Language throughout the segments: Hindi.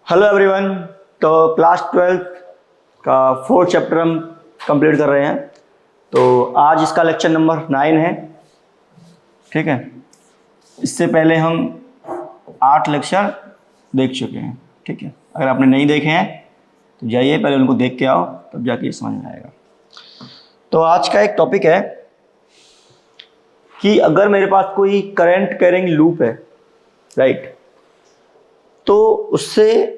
Hello everyone. तो क्लास 12 का फोर्थ चैप्टर हम कंप्लीट कर रहे हैं। तो आज इसका लेक्चर नंबर 9 है। ठीक है, इससे पहले हम 8 लेक्चर देख चुके हैं। ठीक है, अगर आपने नहीं देखे हैं तो जाइए पहले उनको देख के आओ, तब जाके समझ में आएगा। तो आज का एक टॉपिक है कि अगर मेरे पास कोई करंट कैरिंग लूप है, राइट, तो उससे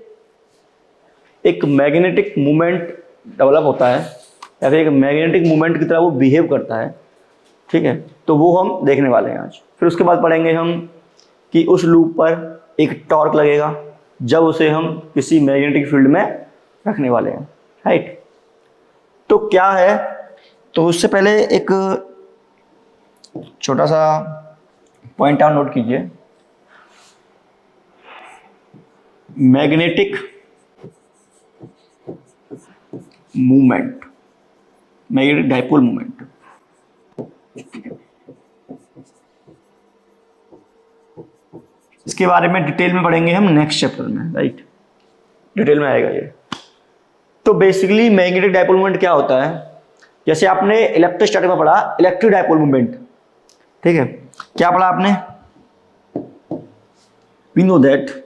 एक मैग्नेटिक मूवमेंट डेवलप होता है या फिर एक मैग्नेटिक मूवमेंट की तरह वो बिहेव करता है। ठीक है, तो वो हम देखने वाले हैं आज। फिर उसके बाद पढ़ेंगे हम कि उस लूप पर एक टॉर्क लगेगा जब उसे हम किसी मैग्नेटिक फील्ड में रखने वाले हैं, राइट। तो क्या है, तो उससे पहले एक छोटा सा पॉइंट आप नोट कीजिए। Magnetic movement, magnetic dipole movement, इसके बारे में डिटेल में पढ़ेंगे हम नेक्स्ट चैप्टर में, राइट। डिटेल में आएगा ये। तो बेसिकली मैग्नेटिक डाइपोल मूवमेंट क्या होता है, जैसे आपने इलेक्ट्रोस्टैटिक में पढ़ा इलेक्ट्रिक डाइपोल मूवमेंट। ठीक है, क्या पढ़ा आपने? We know that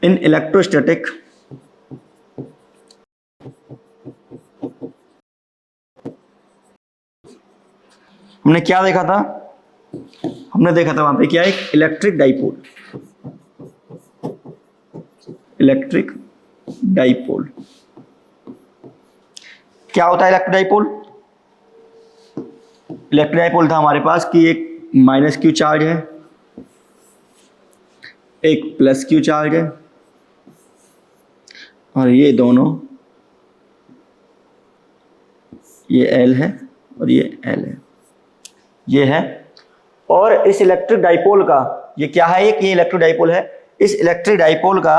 in electrostatic हमने क्या देखा था? हमने देखा था वहां पे क्या, एक इलेक्ट्रिक डाइपोल। इलेक्ट्रिक डाइपोल क्या होता है? इलेक्ट्रिक डाइपोल, इलेक्ट्रिक डाइपोल था हमारे पास कि एक माइनस क्यू चार्ज है, एक प्लस क्यू चार्ज है, और ये दोनों, ये L है और ये L है, ये है। और इस इलेक्ट्रिक डाइपोल का ये क्या है, एक ये इलेक्ट्रिक डाइपोल है। इस इलेक्ट्रिक डाइपोल का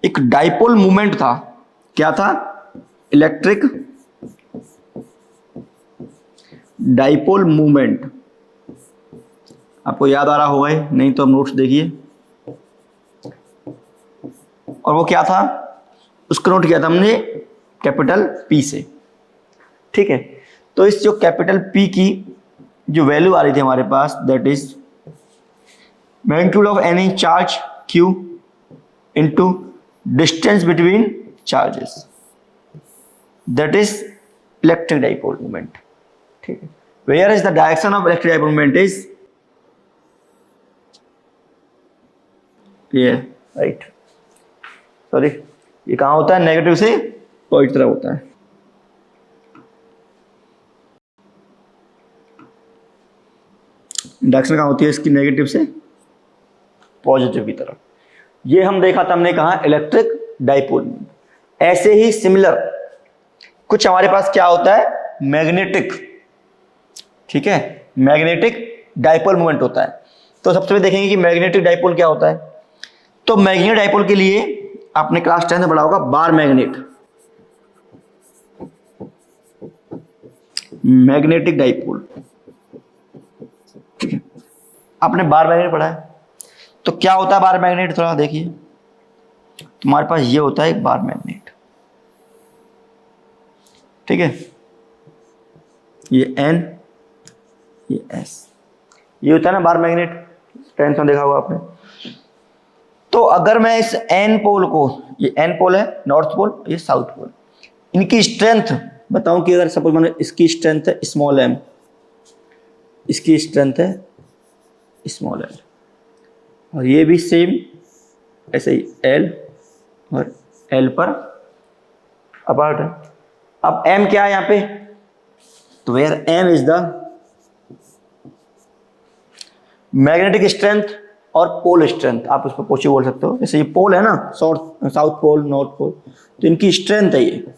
एक डाइपोल मूवमेंट था। क्या था? Electric dipole movement. आपको याद आ रहा होगा, नहीं तो हम नोट्स देखिए। और वो क्या था, उसको नोट किया था हमने कैपिटल P से। ठीक है, तो इस जो कैपिटल P की जो वैल्यू आ रही थी हमारे पास, that is magnitude of any charge Q into distance between charges, that is electric dipole movement. ठीक है, where is the direction of electric dipole movement is ये, राइट। सॉरी, ये कहाँ होता है? नेगेटिव से पॉजिटिव तरफ होता है। डायरेक्शन कहाँ होती है इसकी? नेगेटिव से पॉजिटिव की तरफ। ये हम देखा था, हमने कहा इलेक्ट्रिक डाइपोल। ऐसे ही सिमिलर कुछ हमारे पास क्या होता है, मैग्नेटिक। ठीक है, मैग्नेटिक डाइपोल मूवमेंट होता है। तो सबसे पहले देखेंगे कि मैग्नेटिक डाइपोल क्या होता है। तो मैग्नेटिक डाइपोल के लिए आपने क्लास 10 में पढ़ा होगा बार मैग्नेट, मैग्नेटिक डाइपोल। ठीक है, आपने बार मैग्नेट पढ़ा है। तो क्या होता है बार मैग्नेट, थोड़ा देखिए। तुम्हारे पास ये होता है एक बार मैग्नेट। ठीक है, ये N, ये S, ये होता है ना बार मैग्नेट। 10th में देखा होगा आपने। तो अगर मैं इस N पोल को, ये N पोल है नॉर्थ पोल, ये साउथ पोल, इनकी स्ट्रेंथ बताऊं कि अगर सपोज मैंने इसकी स्ट्रेंथ है स्मॉल m, इसकी स्ट्रेंथ है स्मॉल l, और ये भी सेम ऐसे ही L और L पर अपार्ट है। अब m क्या है यहाँ पे, तो where m is the magnetic strength और पोल स्ट्रेंथ। आप उस पर पोची बोल सकते हो। जैसे ये पोल है ना, साउथ पोल, नॉर्थ पोल, तो इनकी स्ट्रेंथ है ये।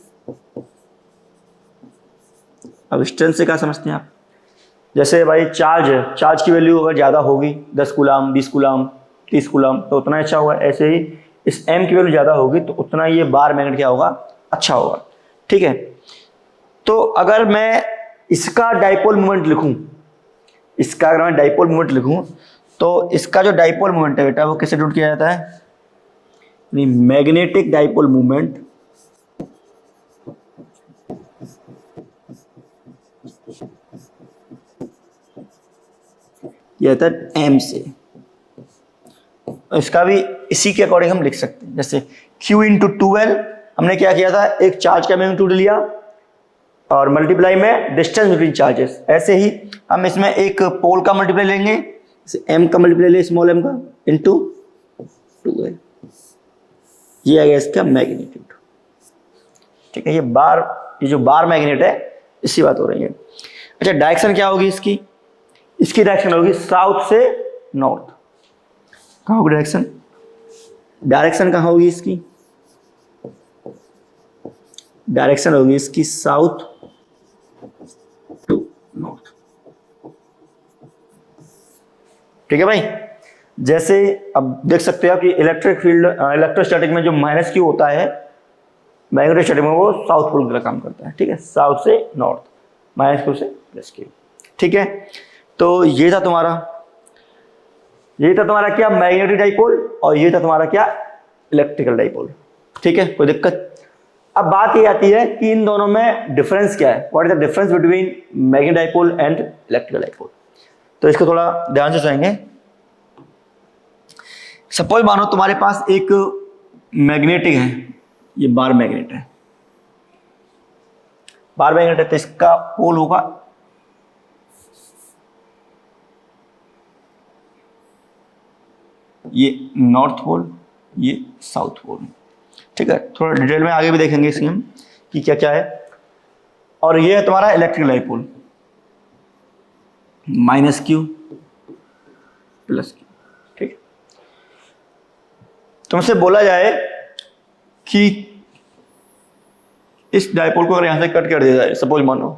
अब स्ट्रेंथ से क्या समझते हैं आप? जैसे भाई चार्ज है, चार्ज की वैल्यू अगर ज़्यादा होगी, 10 कूलाम, 20 कूलाम, 30 कूलाम, तो उतना अच्छा होगा। ऐसे ही इस m की वैल्यू ज़्यादा होगी तो उतना ये बार मैग्नेट क्या होगा, अच्छा होगा। ठीक है, तो अगर मैं इसका डाइपोल मूवमेंट लिखूं इसका अगर मैं डाइपोल मोमेंट लिखूं तो इसका जो डाइपोल मोमेंट है बेटा वो किससे डिनोट किया जाता है? मैग्नेटिक डाइपोल मोमेंट यह था m से। इसका भी इसी के अकॉर्डिंग हम लिख सकते हैं, जैसे q इंटू 12 हमने क्या किया था, एक चार्ज का मैग्नीट्यूड लिया और मल्टीप्लाई में डिस्टेंस बिटवीन चार्जेस। ऐसे ही हम इसमें एक पोल का मल्टीप्लाई लेंगे, जैसे m का मल्टीप्लाई ले स्मॉल m का इंटू 12, ये आ गया इसका मैग्नीट्यूड। ठीक है, ये जो बार मैग्नेट है इसी बात हो रही है। अच्छा, डायरेक्शन क्या होगी इसकी? इसकी डायरेक्शन होगी साउथ से नॉर्थ। कहाँ होगी डायरेक्शन? डायरेक्शन कहाँ होगी इसकी? डायरेक्शन होगी इसकी साउथ टू नॉर्थ। ठीक है भाई, जैसे अब देख सकते हो आप कि इलेक्ट्रिक फील्ड इलेक्ट्रोस्टैटिक में जो माइनस क्यू होता है, मैग्नेटोस्टैटिक में वो साउथ पोल का काम करता है। ठीक है, साउथ से नॉर्थ, माइनस क्यू से प्लस क्यू। ठीक है, तो ये था तुम्हारा क्या, मैग्नेटिक डाइपोल, और ये था तुम्हारा क्या, इलेक्ट्रिकल डाइपोल। ठीक है, कोई दिक्कत? अब बात ये आती है कि इन दोनों में डिफरेंस क्या है, what is the difference between magnetic dipole and electrical dipole. तो इसको थोड़ा ध्यान से समझेंगे। सपोज मानो तुम्हारे पास एक मैग्नेटिक है, ये बार मैग्नेट है, बार मैग्नेट है, तो इसका पोल होगा ये नॉर्थ पोल, ये साउथ पोल। ठीक है, थोड़ा डिटेल में आगे भी देखेंगे इसकी हम कि क्या क्या है। और ये है तुम्हारा electrical dipole, minus Q plus Q. ठीक है, तुमसे बोला जाए कि इस डाइपोल को अगर यहां से कट कर दिया जाए सपोज मानो,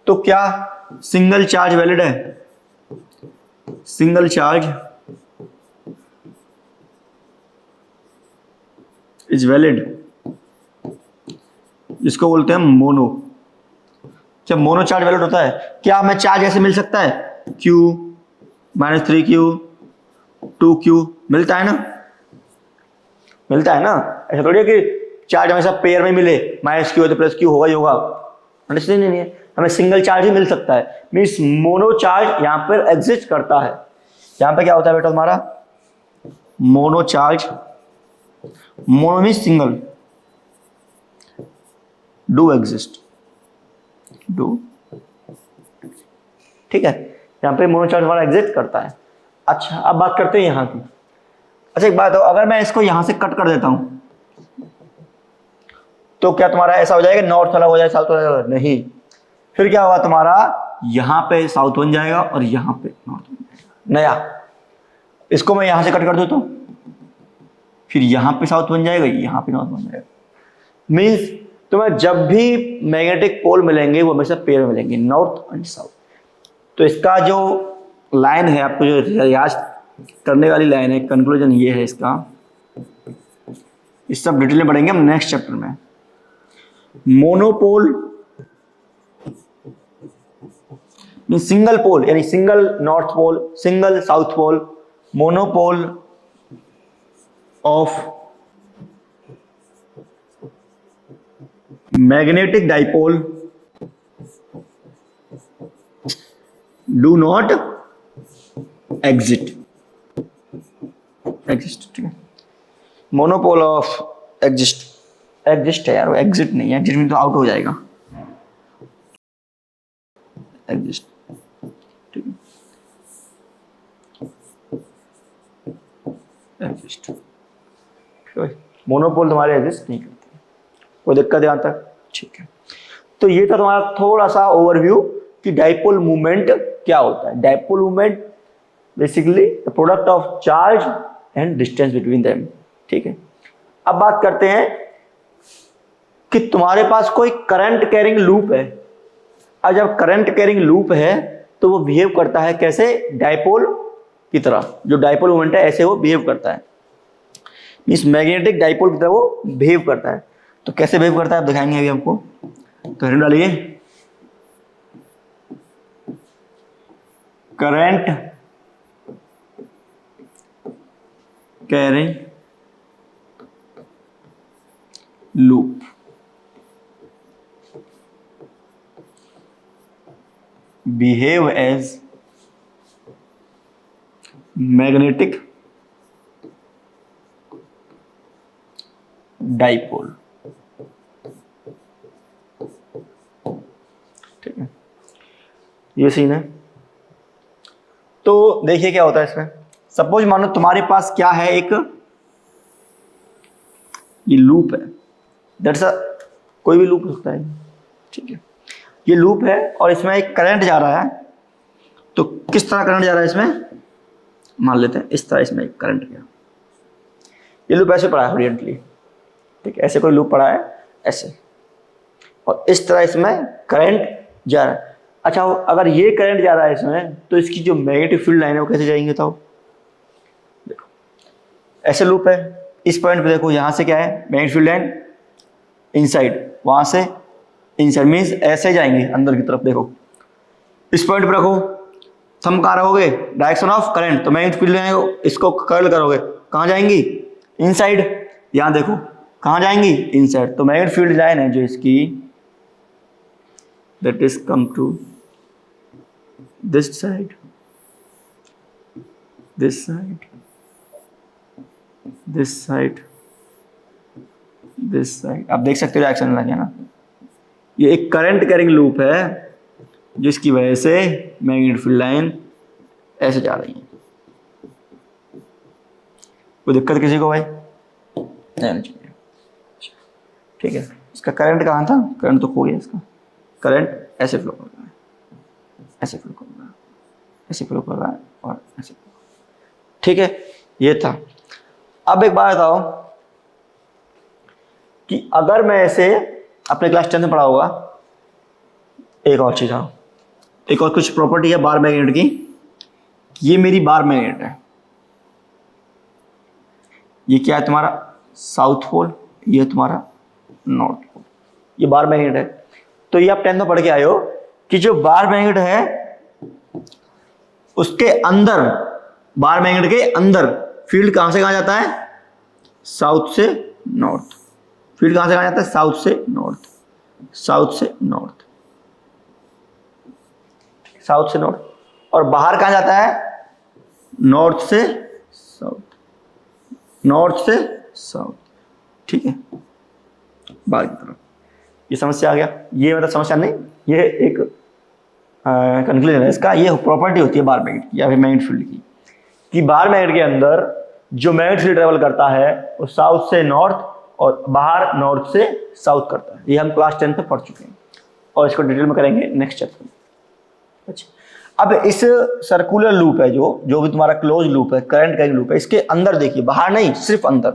तो क्या सिंगल चार्ज वैलिड है? सिंगल चार्ज इज वैलिड, जिसको बोलते हैं मोनो। जब मोनो चार्ज वैलिड होता है, क्या हमें चार्ज ऐसे मिल सकता है? Q -3Q 2Q मिलता है ना, मिलता है ना। ऐसा थोड़ी है कि चार्ज हमेशा पेयर में मिले, -Q है तो +Q होगा ही होगा, अंडरस्टैंड नहीं है। हमें सिंगल चार्ज ही मिल सकता है, मीन्स मोनो चार्ज यहाँ पर एग्जिस्ट करता है। यहाँ पे क्या होता है बेटा तुम्हारा, mono charge, mono means single, do exist, do. ठीक है, यहाँ पे मोनो चार्ज हमारा एग्जिस्ट करता है। अच्छा, अब बात करते हैं यहाँ की। अच्छा, एक बात हो, अगर मैं इसको यहां से कट कर देता हूं तो क्या तुम्हारा ऐसा हो जाएगा नॉर्थ अलग हो जाए साउथ अलग हो जाए? नहीं, फिर क्या होगा तुम्हारा, यहां पे साउथ बन जाएगा और यहां पे नॉर्थ बन जाएगा नया। इसको मैं यहां से कट कर देता हूं, फिर यहां पे साउथ बन जाएगा, यहां पे नॉर्थ बन जाएगा। मीन्स तुम्हें जब भी मैग्नेटिक पोल मिलेंगे वो हमेशा पेयर में मिलेंगे, नॉर्थ एंड साउथ। तो इसका जो लाइन है, आपको जो रियाज करने वाली लाइन है, कंक्लूजन ये है इसका, इस सब डिटेल में पढ़ेंगे हम नेक्स्ट चैप्टर में। मोनोपोल मींस सिंगल पोल, यानी single north pole, single south pole. Monopole of magnetic dipole do not exist. ठीक है, मोनोपोल ऑफ एग्जिस्ट है यार, वो एग्जिट नहीं है, एग्जिट में तो आउट हो जाएगा, एग्जिस्ट। ठीक है, एग्जिस्ट। मोनोपोल तुम्हारे एग्जिस्ट नहीं करते, कोई दिक्कत है यहाँ तक? ठीक है, तो ये था तुम्हारा थोड़ा सा ओवरव्यू कि डाइपोल मूवमेंट क्या होता है। Dipole movement basically the product of charge and distance between them. ठीक है, अब बात करते हैं कि तुम्हारे पास कोई करंट कैरिंग लूप है। अब जब करंट कैरिंग लूप है तो वो बिहेव करता है कैसे, डाइपोल की तरह। जो डाइपोल मूवमेंट है ऐसे वो बिहेव करता है, मींस मैग्नेटिक डाइपोल की तरह वो बिहेव करता है। तो कैसे बिहेव करता है आप दिखाएंगे अभी हमको। तो हेड डालिए, current carrying loop, behave as magnetic dipole. ठीक है, ये सीन है। तो देखिए क्या होता है इसमें। सपोज मानो तुम्हारे पास क्या है, एक ये लूप है, दैट्स अ कोई भी लूप हो सकता है। ठीक है, ये लूप है और इसमें एक करंट जा रहा है। तो किस तरह करंट जा रहा है इसमें, मान लेते हैं इस तरह इसमें एक करंट गया। ये लूप ऐसे पड़ा है ओरिएंटली, ठीक है, ऐसे कोई लूप पड़ा है ऐसे, और इस तरह इसमें करंट जा रहा है। अच्छा, अगर ये करंट जा रहा है इसमें, तो इसकी जो मैग्नेटिक फील्ड लाइन है वो कैसे जाएंगे बताओ। देखो ऐसे लूप है, इस पॉइंट पे देखो, यहां से क्या है मैग्नेटिक फील्ड लाइन इनसाइड, वहां से इनसाइड मींस ऐसे जाएंगे अंदर की तरफ। देखो इस पॉइंट पे रखो, थंब कहाँ रखोगे, डायरेक्शन ऑफ करंट, तो मैग्नेटिक फील्ड लाइन इसको कर्ल करोगे, कहाँ जाएंगी, इनसाइड। यहां देखो कहाँ जाएंगी, इनसाइड। तो मैग्नेटिक फील्ड लाइन है जो इसकी, that is come to this side, this side, this side, this side। आप देख सकते हो रिएक्शन लगे ना, ये एक करंट कैरिंग लूप है जिसकी वजह से मैग्नेटिक फील्ड लाइन ऐसे जा रही है। कोई दिक्कत किसी को भाई नहीं चाहिए। ठीक है, इसका करंट कहाँ था, करंट तो खो गया इसका। करंट ऐसे फ्लो कर रहा है, ऐसे फ्लो कर रहा है, ऐसे फ्लो कर रहा है और ऐसे फ्लो। ठीक है, ये था। अब एक बात बताओ कि अगर मैं ऐसे, अपने क्लास 10 में पढ़ा होगा, एक और चीज था, एक और कुछ प्रॉपर्टी है बार मैग्नेट की। ये मेरी बार मैग्नेट है, ये क्या है तुम्हारा साउथ पोल, ये तुम्हारा नॉर्थ पोल, ये बार मैग्नेट है। तो ये आप 10th में पढ़ के आए हो कि जो बार मैग्नेट है उसके अंदर, बार मैग्नेट के अंदर फील्ड कहां से कहां जाता है, साउथ से नॉर्थ। फील्ड कहां से कहां जाता है, साउथ से नॉर्थ, साउथ से नॉर्थ, साउथ से नॉर्थ। और बाहर कहां जाता है, नॉर्थ से साउथ, नॉर्थ से साउथ। ठीक है, बाहर की तरफ। ये समस्या आ गया, ये मतलब समस्या नहीं, ये एक कंक्लूजन है इसका। ये प्रॉपर्टी होती है बार मैग्नेट की या फिर मैग्नेट फील्ड की, कि बार मैग्नेट के अंदर जो मैग्नेट फील्ड ट्रेवल करता है वो साउथ से नॉर्थ और बाहर नॉर्थ से साउथ करता है। ये हम क्लास 10 में पढ़ चुके हैं और इसको डिटेल में करेंगे नेक्स्ट चैप्टर में। अच्छा, अब इस सर्कुलर लूप है जो भी तुम्हारा क्लोज लूप है, करंट कैरिंग लूप है, इसके अंदर देखिए, बाहर नहीं सिर्फ अंदर।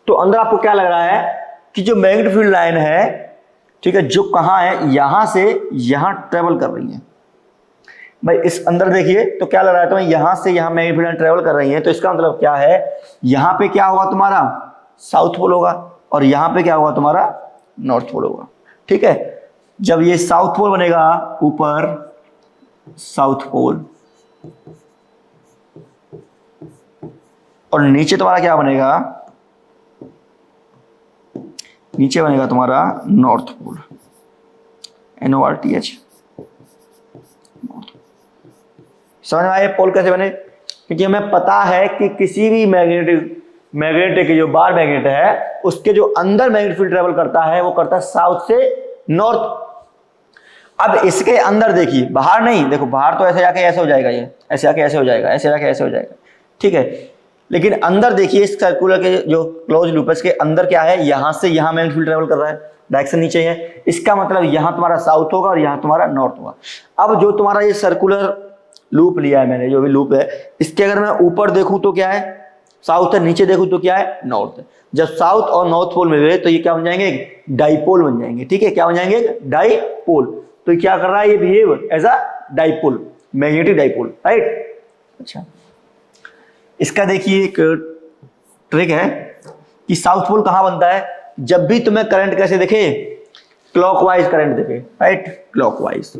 तो अंदर आपको क्या लग रहा है कि जो मैग्नेटिक फील्ड लाइन है, ठीक है, जो कहाँ है, यहां से यहां ट्रेवल कर रही है। भाई इस अंदर देखिए तो क्या लग रहा है तुम्हें, यहां से यहां मैग्नेटिक फील्ड लाइन ट्रेवल कर रही है। तो इसका मतलब क्या है, यहां पे क्या होगा तुम्हारा साउथ पोल होगा और यहां पे क्या होगा तुम्हारा नॉर्थ पोल होगा। ठीक है, जब ये साउथ पोल बनेगा ऊपर, साउथ पोल, और नीचे तुम्हारा क्या बनेगा, नीचे बनेगा तुम्हारा नॉर्थ पोल, NORTH। समझ में आया पोल कैसे बने, क्योंकि हमें पता है कि किसी भी मैग्नेटिक जो बार मैग्नेट है उसके जो अंदर मैग्नेटिक फील्ड ट्रेवल करता है वो करता है साउथ से नॉर्थ। अब इसके अंदर देखिए, बाहर नहीं, देखो बाहर तो ऐसे जाके ऐसे हो जाएगा, ये ऐसे जाके ऐसे हो जाएगा, ऐसे जाके ऐसे हो जाएगा। ठीक है, लेकिन अंदर देखिए इस सर्कुलर के जो क्लोज लूप है इसके अंदर क्या है, यहां से यहां मैग्नेटिक फील्ड ट्रेवल कर रहा है, डायरेक्शन नीचे है। इसका मतलब यहां तुम्हारा साउथ होगा और यहां तुम्हारा नॉर्थ होगा। अब जो तुम्हारा ये सर्कुलर लूप लिया है मैंने, जो भी लूप है, इसके अगर मैं ऊपर देखूं तो क्या है, साउथ है, नीचे देखूं तो क्या है, नॉर्थ है। जब साउथ और नॉर्थ पोल मिल गए तो ये क्या बन जाएंगे, डाइपोल बन जाएंगे। ठीक है, क्या बन जाएंगे, डाइपोल। तो क्या कर रहा है, ये behave as a dipole, magnetic dipole, right. अच्छा, इसका देखिए एक ट्रिक है कि साउथ पोल कहां बनता है, जब भी तुम्हें करंट कैसे दिखे, क्लॉकवाइज करंट दिखे, राइट, क्लॉकवाइज।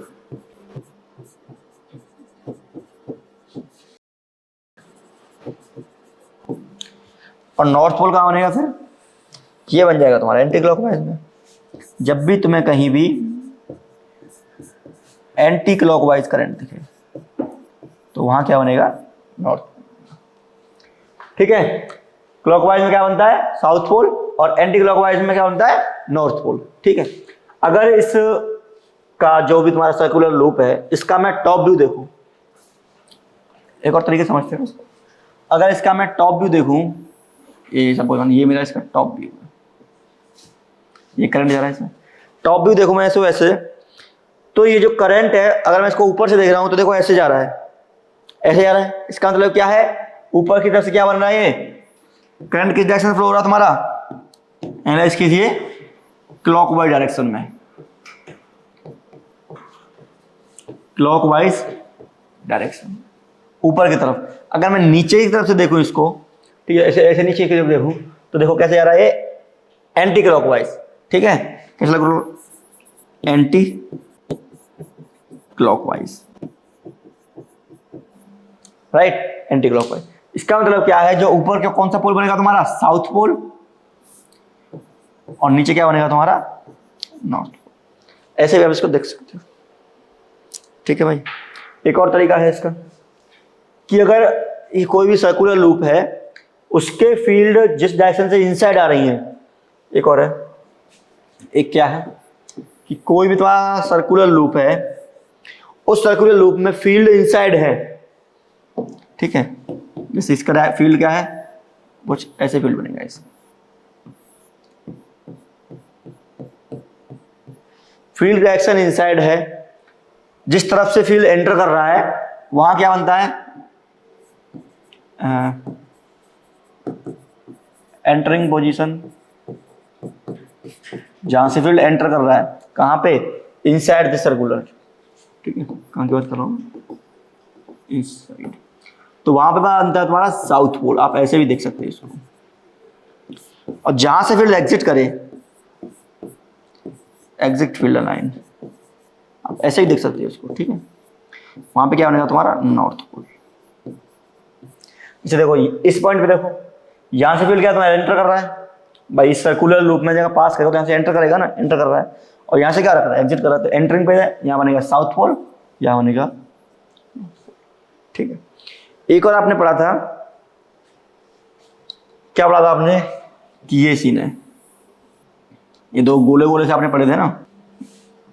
और नॉर्थ पोल कहाँ बनेगा फिर, ये बन जाएगा तुम्हारा एंटी क्लॉकवाइज में। जब भी तुम्हें कहीं भी एंटी क्लॉकवाइज करंट दिखे तो वहां क्या बनेगा, नॉर्थ। ठीक है, क्लॉकवाइज में क्या बनता है, साउथ पोल, और एंटी क्लॉकवाइज में क्या बनता है, नॉर्थ पोल। ठीक है, अगर इस का जो भी तुम्हारा सर्कुलर लूप है, इसका मैं टॉप व्यू देखूं, एक और तरीके समझते हैं उसको। अगर इसका मैं टॉप व्यू देखूं, ये सपोज ये मेरा इसका टॉप व्यू, ये करंट जा रहा है इसमें, टॉप व्यू देखो मैं ऐसे वैसे, तो ये जो करंट है अगर मैं इसको ऊपर से देख रहा हूं तो देखो ऐसे जा रहा है, ऐसे जा रहा है। इसका मतलब क्या है, ऊपर की तरफ से क्या बन रहा है, ये करंट किस डायरेक्शन फ्लो हो रहा है तुम्हारा, एनालाइज कीजिए, क्लॉकवाइज डायरेक्शन में, क्लॉकवाइज डायरेक्शन ऊपर की तरफ। अगर मैं नीचे की तरफ से देखूं इसको, ठीक है, ऐसे ऐसे नीचे की तरफ देखूं तो देखो कैसे जा रहा है, एंटी क्लॉकवाइज। ठीक है, कैसे लग रहा है, anti clockwise, right, anti clockwise. इसका मतलब क्या है, जो ऊपर का कौन सा पोल बनेगा तुम्हारा, साउथ पोल, और नीचे क्या बनेगा तुम्हारा, नॉर्थ पोल। ऐसे भी आप इसको देख सकते हो। ठीक है भाई, एक और तरीका है इसका कि अगर ये कोई भी सर्कुलर लूप है, उसके फील्ड जिस डायरेक्शन से इनसाइड आ रही है, एक और है, एक क्या है कि कोई भी तुम्हारा सर्कुलर लूप है, उस सर्कुलर लूप में फील्ड इनसाइड है। ठीक है, जैसे इसका फील्ड क्या है, कुछ ऐसे फील्ड बनेगा इसका, फील्ड डायरेक्शन इनसाइड है, जिस तरफ से फील्ड एंटर कर रहा है वहां क्या बनता है, एंटरिंग पोजीशन, जहां से फील्ड एंटर कर रहा है, कहां पे, इनसाइड द सर्कुलर। ठीक है, कहां की बात कर रहा हूं, इनसाइड, तो वहां पे बनता है तुम्हारा साउथ पोल। आप ऐसे भी देख सकते हैं इसको, और जहां से फील्ड एग्जिट करे, एग्जिट फील्ड लाइन, आप ऐसे ही देख सकते हैं इसको। ठीक है, वहां पे क्या बनेगा तुम्हारा, नॉर्थ पोल। इसे देखो, इस पॉइंट पे देखो, यहां से फील्ड क्या तुम्हारा एंटर कर रहा है भाई, इस सर्कुलर लूप में जगह पास करेगा तो यहां से एंटर करेगा ना, एंटर कर रहा है, और यहां से क्या रख रहा है, एग्जिट कर रहा है, तो एंटरिंग पे है, यहां बनेगा साउथ पोल, यहां बनेगा। ठीक है, एक और आपने पढ़ा था, क्या पढ़ा था आपने, कि ये सीन है, ये दो गोले गोले से आपने पढ़े थे ना,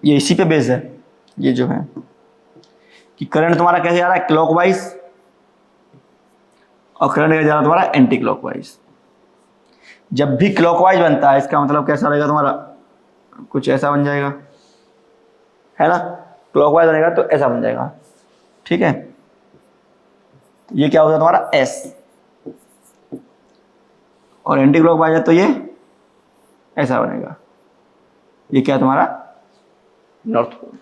ये इसी पे बेस है, ये जो है कि करंट तुम्हारा कैसे जा रहा है, क्लॉकवाइज, और करंट कैसे जा रहा है तुम्हारा, एंटी क्लॉकवाइज। जब भी क्लॉकवाइज बनता है, इसका मतलब कैसा रहेगा तुम्हारा, कुछ ऐसा बन जाएगा, है ना, क्लॉकवाइज बनेगा तो ऐसा बन जाएगा। ठीक है, ये क्या होगा तुम्हारा, एस, और एंटी क्लॉकवाइज है तो ये ऐसा बनेगा, ये क्या तुम्हारा, नॉर्थ पोल।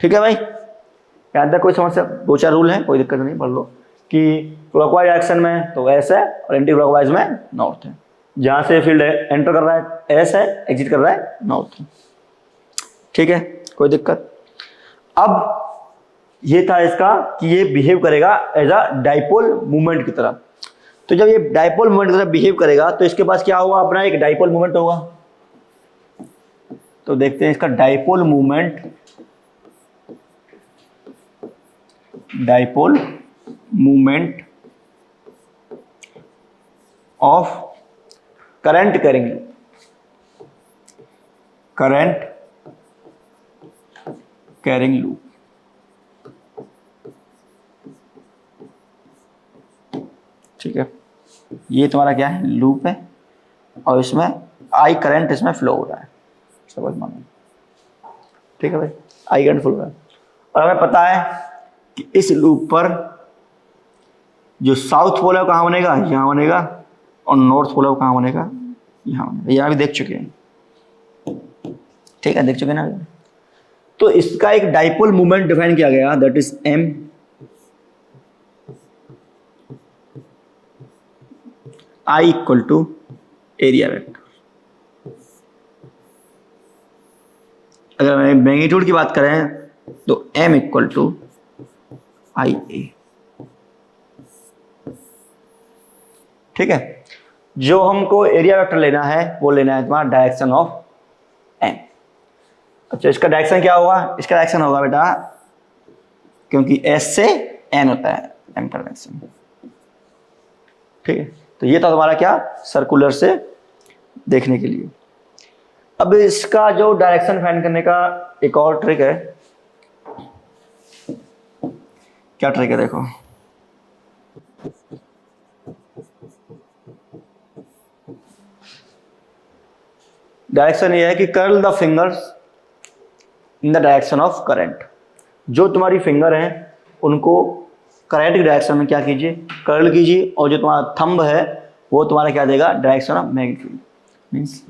ठीक है भाई, याद तक कोई समस्या, दो चार रूल है, कोई दिक्कत नहीं, पढ़ लो कि क्लॉकवाइज डायरेक्शन में तो एस है, और एंटी क्लॉकवाइज में नॉर्थ है, जहां से फील्ड एंटर कर रहा है एस है, एग्जिट कर रहा है नॉर्थ है। ठीक है, कोई दिक्कत। अब ये था इसका कि ये बिहेव करेगा एज अ डाइपोल मूवमेंट की तरह। तो जब ये डाइपोल मूवमेंट की तरह बिहेव करेगा तो इसके पास क्या होगा, अपना एक डाइपोल मूवमेंट होगा। तो देखते हैं इसका dipole movement, dipole movement of current carrying loop, current carrying loop. ठीक है, ये तुम्हारा क्या है, लूप है, और इसमें आई करंट इसमें फ्लो हो रहा है, समझ मानो। ठीक है भाई, आई करंट फ्लो हो रहा है, और हमें पता है कि इस लूप पर जो साउथ पोल है कहाँ बनेगा, यहाँ बनेगा, और नॉर्थ पोल है कहाँ बनेगा, यहाँ बनेगा। यहाँ भी देख चुके हैं, ठीक है, देख चुके ना। तो इसका एक डाइपोल मूवमेंट डिफाइन किया गया, that is M I equal to area vector. अगर मैग्नीट्यूड की बात करें तो m equal to I A. ठीक है, जो हमको एरिया वेक्टर लेना है वो लेना है तुम्हारा डायरेक्शन ऑफ एन। अच्छा, इसका डायरेक्शन क्या होगा? इसका डायरेक्शन होगा बेटा, क्योंकि एस से एन होता है एम का डायरेक्शन, ठीक है। तो ये था तुम्हारा क्या, सर्कुलर से देखने के लिए। अब इसका जो डायरेक्शन फाइंड करने का एक और ट्रिक है। क्या ट्रिक है? देखो, डायरेक्शन ये है कि curl the fingers in the direction of current. जो तुम्हारी फिंगर है उनको करंट की डायरेक्शन में क्या कीजिए, कर्ल कीजिए, और जो तुम्हारा थंब है वो तुम्हारा क्या देगा, direction of magnitude. Means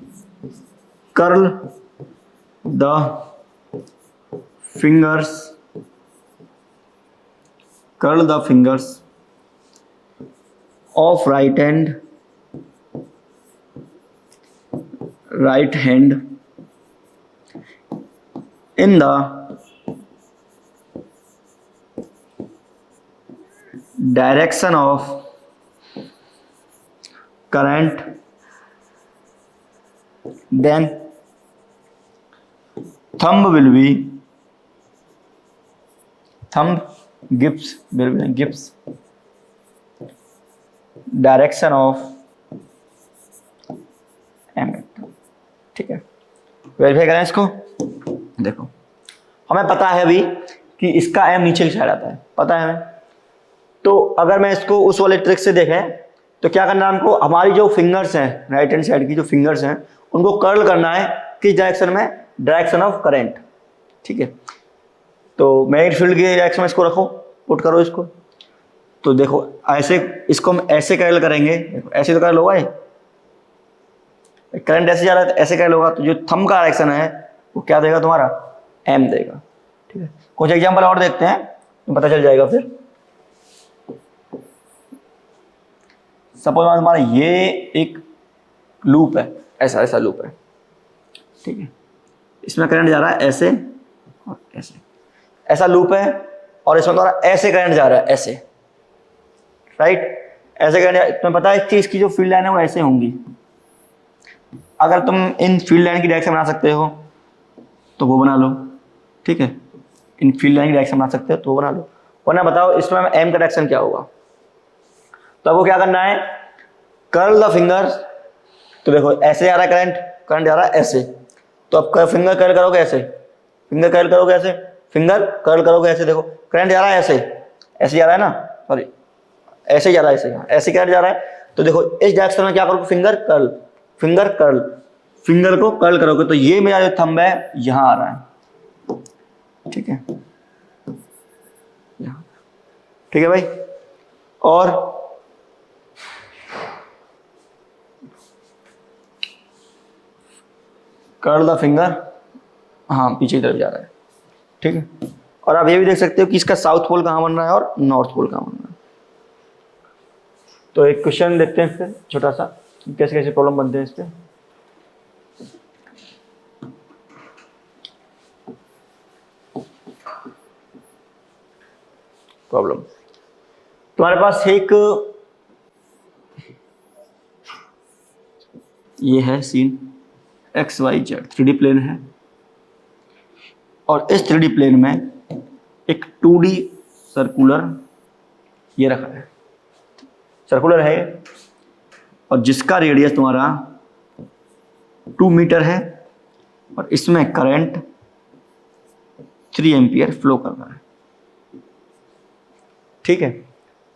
curl the fingers, curl the fingers of right hand in the direction of current, then thumb gives direction of m। ठीक है, वेरीफाई करें इसको। देखो, हमें पता है अभी कि इसका एम नीचे की साइड आता है, पता है हमें। तो अगर मैं इसको उस वाले ट्रिक से देखें तो क्या करना है हमको, हमारी जो फिंगर्स हैं राइट हैंड साइड की जो फिंगर्स हैं उनको कर्ल करना है किस डायरेक्शन में, डायरेक्शन ऑफ करंट, ठीक है। तो मैग्नेटिक फील्ड के डायरेक्शन में इसको रखो, पुट करो इसको। तो देखो ऐसे, इसको हम ऐसे कर्ल करेंगे, देखो ऐसे तो कर्ल होगा, ये करंट ऐसे जा रहा है तो ऐसे कर्ल होगा। तो जो थंब का डायरेक्शन है वो क्या देगा तुम्हारा, एम देगा, ठीक है। कुछ एग्जांपल और देखते हैं तो पता चल जाएगा फिर। सपोज हमारा ये एक लूप है, ऐसा लूप है, ठीक है। इसमें करंट जा रहा है ऐसे और ऐसे, ऐसा लूप है, और इसमें तुम्हारा ऐसे करंट जा रहा है, ऐसे, राइट, ऐसे करंट। तुम्हें पता है कि इसकी जो फील्ड लाइन है वो ऐसे होंगी। अगर तुम इन फील्ड लाइन की डायरेक्शन बना सकते हो तो वो बना लो, ठीक है। इन फील्ड लाइन की डायरेक्शन बना सकते हो तो वो बना लो, वरना बताओ इसमें एम का डायरेक्शन क्या होगा। तो आपको क्या करना है, कर्ल द फिंगर्स। तो देखो ऐसे जा रहा है करंट जा रहा है ऐसे, तो अब फिंगर कर्ल करोगे ऐसे, फिंगर कर्ल करोगे ऐसे, फिंगर कर्ल करोगे ऐसे। देखो करंट जा रहा है ऐसे जा रहा है ना, सॉरी ऐसे जा रहा है, ऐसे करंट जा रहा है। तो देखो इस डायरेक्शन में क्या करोगे, फिंगर कर्ल, फिंगर को कर्ल करोगे तो ये मेरा जो थंब है यहां आ रहा है, ठीक है, यहां, ठीक है भाई। और कर्ल द फिंगर, हाँ पीछे की तरफ जा रहा है, ठीक है। और आप ये भी देख सकते हो कि इसका साउथ पोल कहाँ बन रहा है और नॉर्थ पोल कहाँ बन रहा है। तो एक क्वेश्चन देखते हैं फिर छोटा सा, कैसे कैसे प्रॉब्लम बनते हैं इस पे। प्रॉब्लम तुम्हारे पास एक ये है scene, X Y Z 3D plane है, और इस 3D प्लेन में एक 2D सर्कुलर ये रखा है, सर्कुलर है, और जिसका रेडियस तुम्हारा 2 मीटर है, और इसमें करंट 3 एम्पियर फ्लो कर रहा है, ठीक है।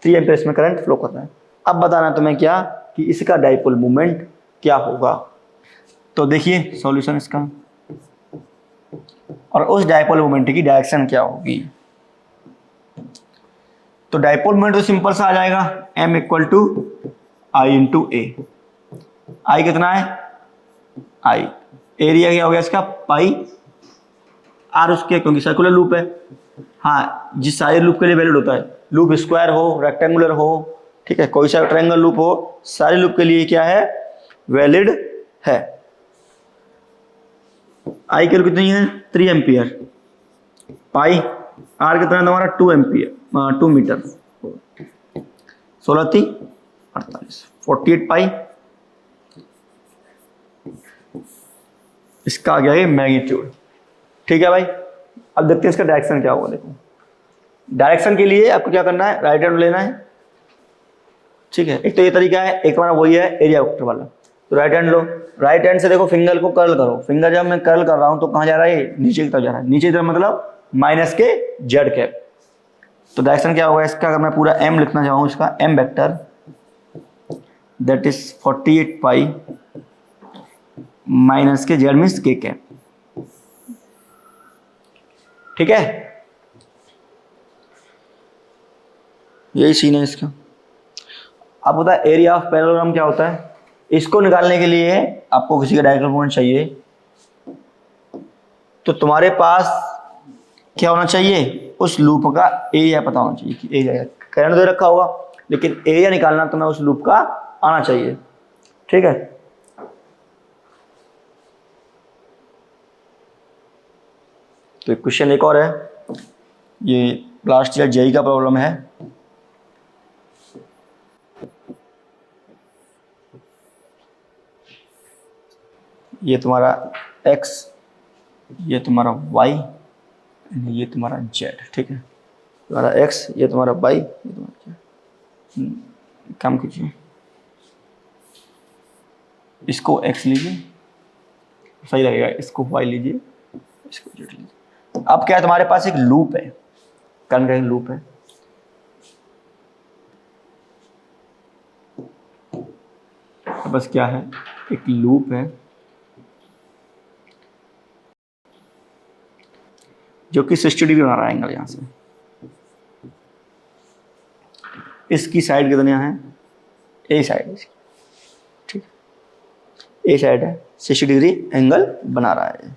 3 एम्पियर इसमें करंट फ्लो कर रहा है। अब बताना तुम्हें क्या कि इसका डाइपोल मोमेंट क्या होगा। तो देखिए सॉल्यूशन इसका, और उस डाइपोल मोमेंट की डायरेक्शन क्या होगी। तो डाइपोल मोमेंट तो सिंपल सा आ जाएगा, m equal to I into A. I कितना है, आई, एरिया क्या हो गया इसका पाई आर उसके, क्योंकि सर्कुलर लूप है। हाँ, जिस सारे लूप के लिए वैलिड होता है, लूप स्क्वायर हो, रेक्टेंगुलर हो, ठीक है, कोई सा ट्रायंगल लूप हो, सारे लूप के लिए क्या है, वैलिड है। आई की वैल्यू कितनी है 3 एम्पियर, पाई आर कितना है तुम्हारा 2 एम्पियर 2 मीटर, 16 3 48 48 पाई इसका आ गया ये मैग्नीट्यूड। ठीक है भाई, अब देखते हैं इसका डायरेक्शन क्या होगा। देखो डायरेक्शन के लिए आपको क्या करना है, राइट हैंड लेना है। ठीक है, एक तो ये तरीका है, एक हमारा वही है एरिया वेक्टर वाला। तो राइट हैंड लो, राइट हैंड से देखो फिंगर को कर्ल करो। फिंगर जब मैं कर्ल कर रहा हूं तो कहाँ जा रहा है, ये नीचे की तरफ जा रहा है। नीचे की तरफ मतलब माइनस के जेड कैप। तो डायरेक्शन क्या होगा इसका, अगर मैं पूरा एम लिखना चाहूँ, इसका M vector that is 48 pi minus K Z means K cap. ठीक है, यही सीन है इसका। अब होता है एरिया ऑफ पैरेललोग्राम क्या होता है, इसको निकालने के लिए आपको किसी का डायरेक्ट पॉइंट चाहिए। तो तुम्हारे पास क्या होना चाहिए, उस लूप का एरिया पता होना चाहिए कि एरिया करंट दे रखा होगा, लेकिन एरिया निकालना तुम्हें उस लूप का आना चाहिए। ठीक है, तो एक क्वेश्चन एक और है, ये लास्ट ईयर जेई का प्रॉब्लम है। ये तुम्हारा x, ये तुम्हारा y, ये तुम्हारा z। ठीक है, तुम्हारा x, ये तुम्हारा y, ये तुम्हारा z। काम कीजिए, इसको x लीजिए, सही लगेगा, इसको y लीजिए, इसको z लीजिए। अब क्या है, तुम्हारे पास एक लूप है, करंट का एक लूप है। बस क्या है, एक लूप है जो कि 60 डिग्री बना रहा है एंगल यहां से। इसकी साइड कितने है, ए साइड है, ठीक, ए साइड है, 60 डिग्री एंगल बना रहा है,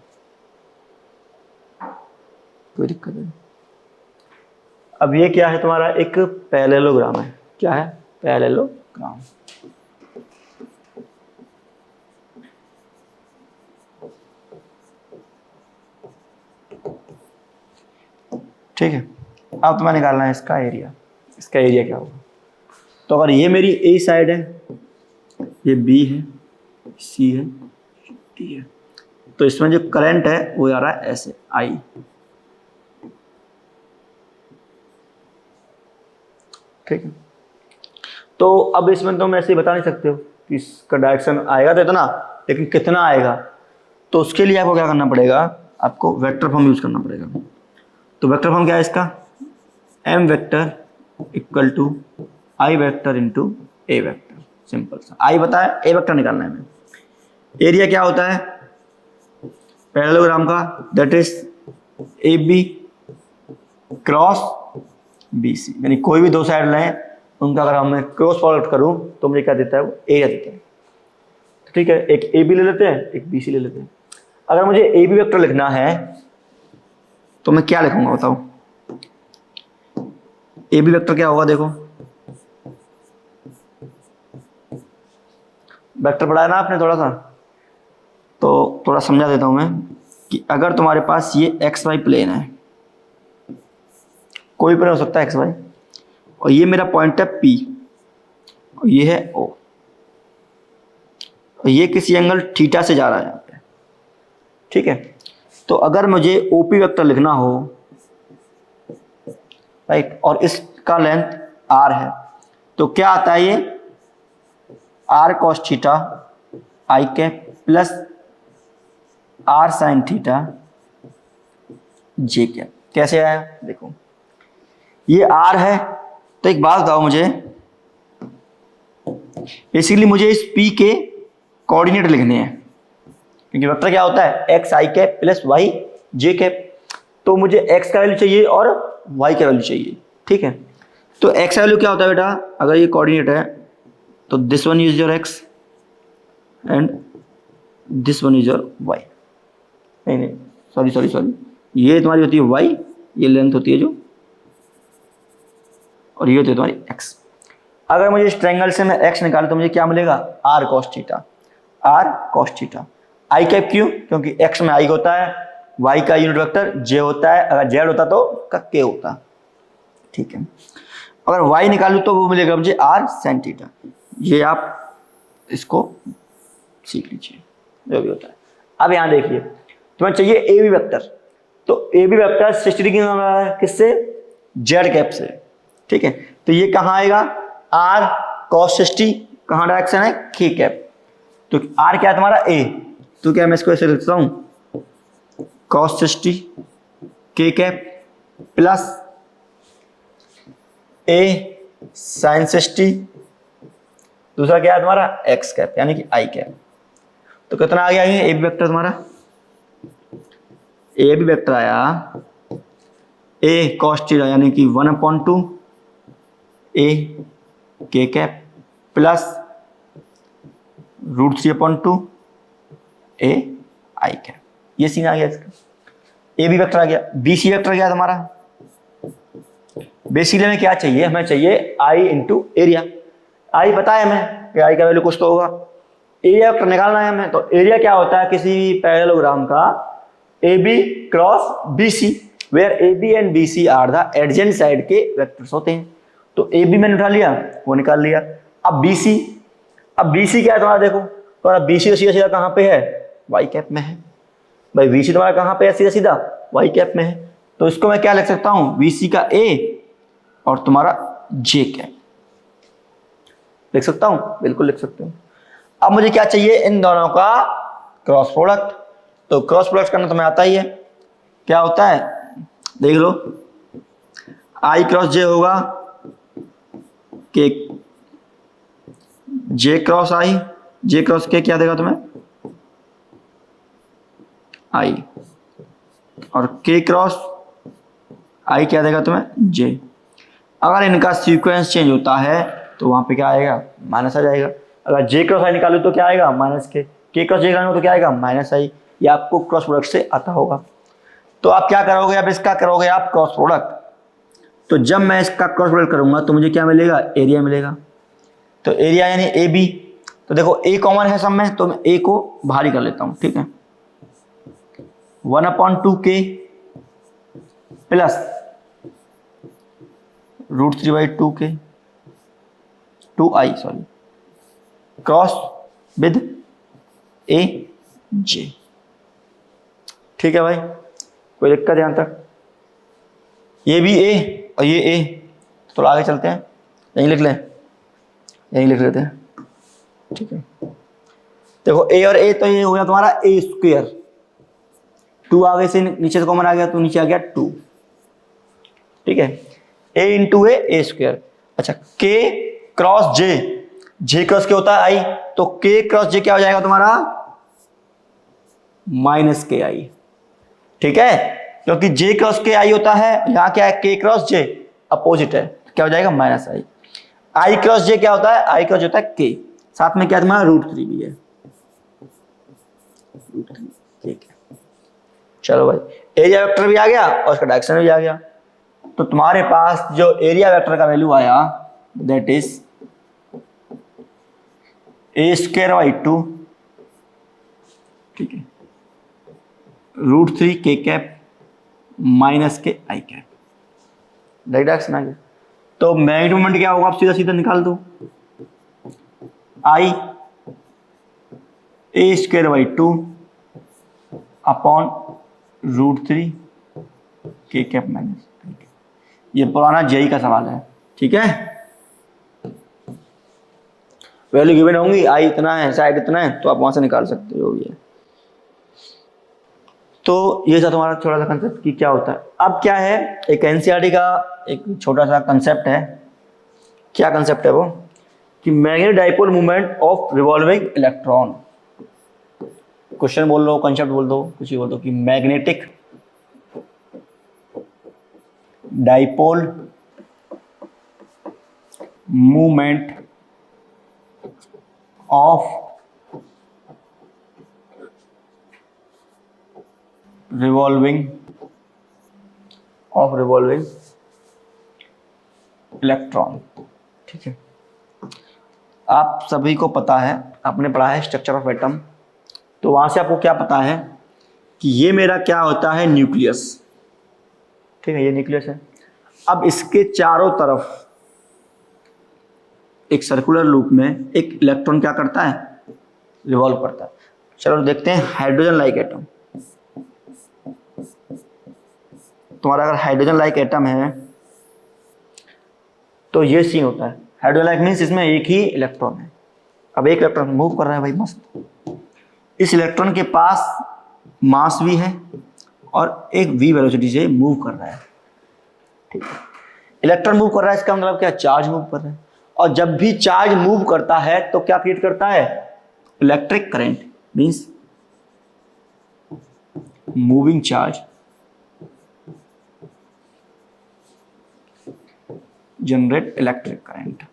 कोई दिक्कत नहीं। अब ये क्या है, तुम्हारा एक पैरेललोग्राम है। क्या है, पैरेललोग्राम। ठीक है, अब तुम्हें निकालना है इसका एरिया। इसका एरिया क्या होगा, तो अगर ये मेरी ए साइड है, ये बी है, सी है, डी है, तो इसमें जो करंट है वो आ रहा है ऐसे आई। ठीक है, तो अब इसमें तुम ऐसे ही बता नहीं सकते हो कि इसका डायरेक्शन आएगा तो इतना, लेकिन कितना आएगा, तो उसके लिए आपको क्या करना पड़ेगा, आपको वेक्टर फॉर्म यूज करना पड़ेगा। तो वेक्टर फॉर्म क्या है इसका, M vector equal to I vector into A vector. Simple सा, आई बताया, ए वेक्टर निकालना है हमें। एरिया क्या होता है पैरेललोग्राम का, that is A B cross B C, यानी कोई भी दो साइड लें, उनका अगर मैं क्रॉस प्रोडक्ट करूं तो मुझे क्या देता है, वो एरिया देता है। ठीक है, एक ए बी ले लेते हैं, एक बी सी ले लेते हैं। अगर मुझे ए बी वेक्टर लिखना है तो मैं क्या लिखूंगा बताओ, ए बी वेक्टर क्या होगा, देखो वेक्टर पढ़ा है ना आपने थोड़ा सा, तो थोड़ा समझा देता हूं मैं कि अगर तुम्हारे पास ये एक्स वाई प्लेन है, कोई प्लेन हो सकता है एक्स वाई, और ये मेरा पॉइंट है पी, और ये है ओ, और ये किसी एंगल थीटा से जा रहा है यहाँ पे। ठीक है, तो अगर मुझे ओपी वेक्टर लिखना हो, राइट, और इसका लेंथ आर है, तो क्या आता है, ये R cos theta I cap plus R sine theta J cap. कैसे आया देखो, ये आर है, तो एक बात बताओ मुझे, बेसिकली मुझे इस पी के कोऑर्डिनेट लिखने हैं, क्योंकि वेक्टर क्या होता है, एक्स आई कैप प्लस वाई जे कैप। तो मुझे एक्स का वैल्यू चाहिए और वाई का वैल्यू चाहिए। ठीक है, तो एक्स का वैल्यू क्या होता है बेटा, अगर ये कोऑर्डिनेट है तो this one is your X and this one is your Y. नहीं सॉरी, ये तुम्हारी होती है वाई, ये लेंथ होती है जो, और ये होती है तुम्हारी एक्स। अगर मुझे इस ट्रायंगल से मैं एक्स निकालूं तो मुझे क्या मिलेगा, R cos theta, R cos theta. I cap क्यों, क्योंकि एक्स में आई होता है, वाई का यूनिट वेक्टर जे होता है, अगर जेड होता तो का के होता। ठीक है, अगर वाई निकालूं तो वो मिलेगा मुझे आर साइन थीटा। ये आप इसको सीख लीजिए जो भी होता है। अब यहाँ देखिए, तुम्हें चाहिए ए बी वेक्टर, तो ए बी वेक्टर 60 डिग्री में रहा है किससे, जेड कैप से, ठीक है। तो ये कहाँ आएगा, आर कॉस 60, कहाँ डायरेक्शन है, के कैप, तो आर क्या है तुम्हारा ए, तो क्या मैं इसको ऐसे लिखता हूँ कॉस 60 के कैप प्लस ए साइन 60, दूसरा क्या है तुम्हारा एक्स कैप यानी कि आई कैप। तो कितना आ गया ये ए बी वेक्टर तुम्हारा, ए बी वेक्टर आया ए कॉस थीटा यानी कि 1/2 ए के कैप प्लस √3/2 ए आई कैप। ये सीन आ गया इसका, ए बी वेक्टर आ गया। बी सी वेक्टर क्या है तुम्हारा, बेसिकली में क्या चाहिए, हमें चाहिए आई इंटू एरिया। आई पता है हमें कि आई का वैल्यू कुछ तो होगा, एरिया वेक्टर निकालना है हमें। तो एरिया क्या होता है किसी पैरेललोग्राम का, A B cross B C, where A B and B C are the adjacent side के वेक्टर्स होते हैं। तो ए बी मैंने उठा लिया, वो निकाल लिया। अब बी सी, अब बी सी क्या है तुम्हारा, देखो तुम्हारा बी सी तो सीधा सीधा कहाँ पे है, वाई कैप में है भाई। बी सी तुम्हारा कहाँ पे है, सीधा सीधा वाई कैप में है। तो इसको मैं क्या लिख सकता हूँ, बी सी का ए और तुम्हारा जे कैप लिख सकता हूं, बिल्कुल लिख सकते हो। अब मुझे क्या चाहिए, इन दोनों का क्रॉस प्रोडक्ट। तो क्रॉस प्रोडक्ट करना तुम्हें आता ही है, क्या होता है देख लो, आई क्रॉस जे होगा के, जे क्रॉस आई, जे क्रॉस के क्या देगा तुम्हें आई, और के क्रॉस आई क्या देगा तुम्हें जे। अगर इनका सीक्वेंस चेंज होता है तो वहां पे क्या आएगा, माइनस आ जाएगा। अगर जे क्रॉस आई निकालो तो क्या आएगा, माइनस के क्रॉस जे निकालो तो क्या आएगा, माइनस आई। ये आपको क्रॉस प्रोडक्ट से आता होगा। तो आप क्या करोगे, अब इसका करोगे आप क्रॉस प्रोडक्ट। तो जब मैं इसका क्रॉस प्रोडक्ट करूंगा तो मुझे क्या मिलेगा, एरिया मिलेगा। तो एरिया यानी ए बी, तो देखो ए कॉमन है सब में, तो मैं ए को भारी कर लेता हूं, ठीक है। 1/2 के प्लस √3/2 के 2i सॉरी क्रॉस विद ए जे, ठीक है भाई, कोई दिक्कत है यहां तक। ये भी ए और ये ए, तो आगे चलते हैं, यहीं लिख लें, यहीं लिख लेते हैं, ठीक है। देखो ए और ए तो ये हो गया तुम्हारा ए स्क्वायर, 2 आगे से नीचे से कॉमन आ गया तो नीचे आ गया 2, ठीक है। ए इंटू ए स्क्वायर। अच्छा के क्रॉस जे, जे क्रॉस क्या होता है आई, तो के क्रॉस जे क्या हो जाएगा तुम्हारा माइनस के आई, ठीक है, क्योंकि जे क्रॉस के आई होता है, यहां क्या है के क्रॉस जे अपोजिट है, तो क्या हो जाएगा माइनस आई। आई क्रॉस जे क्या होता है, आई क्रॉस होता है के, साथ में क्या तुम्हारा √3 भी है, √3, ठीक है। चलो भाई, एरिया वेक्टर भी आ गया और उसका डायरेक्शन भी आ गया। तो तुम्हारे पास जो एरिया वेक्टर का वैल्यू आया दैट इज a²/2, ठीक है, √3 के कैप माइनस के आई कैप, डायरेक्शन आ गया। तो मैग्नीट्यूड मोमेंट क्या होगा, आप सीधा सीधा निकाल दो, आई a²/2 अपॉन √3 के कैप माइनस। ये पुराना जेई का सवाल है, ठीक है। वैल्यू गिवन होंगी, आई इतना है, साइड इतना है, तो आप वहां से निकाल सकते हो ये। तो ये था तुम्हारा थोड़ा सा कंसेप्ट कि क्या होता है। अब क्या है, एक एनसीईआरटी का एक छोटा सा कंसेप्ट है। क्या कंसेप्ट है वो, कि magnetic dipole movement of revolving electron. Question बोल लो, कंसेप्ट बोल दो, कुछ ही बोल दो, कि magnetic dipole movement of revolving electron, ठीक है। आप सभी को पता है, आपने पढ़ा है स्ट्रक्चर ऑफ एटम, तो वहां से आपको क्या पता है कि ये मेरा क्या होता है, न्यूक्लियस, ठीक है, ये न्यूक्लियस है। अब इसके चारों तरफ एक सर्कुलर लूप में एक इलेक्ट्रॉन क्या करता है, रिवॉल्व करता है। चलो देखते हैं हाइड्रोजन लाइक एटम। तुम्हारा अगर हाइड्रोजन लाइक एटम है तो ये सीन होता है। हाइड्रोजन लाइक मीन्स इसमें एक ही इलेक्ट्रॉन है। अब एक इलेक्ट्रॉन मूव कर रहा है भाई, मस्त। इस इलेक्ट्रॉन के पास मास भी है और एक v वेलोसिटी से मूव कर रहा है, ठीक है। इलेक्ट्रॉन मूव कर रहा है, इसका मतलब क्या, चार्ज मूव कर रहा है। और जब भी चार्ज मूव करता है तो क्या क्रिएट करता है, electric current, means moving charge generate electric current.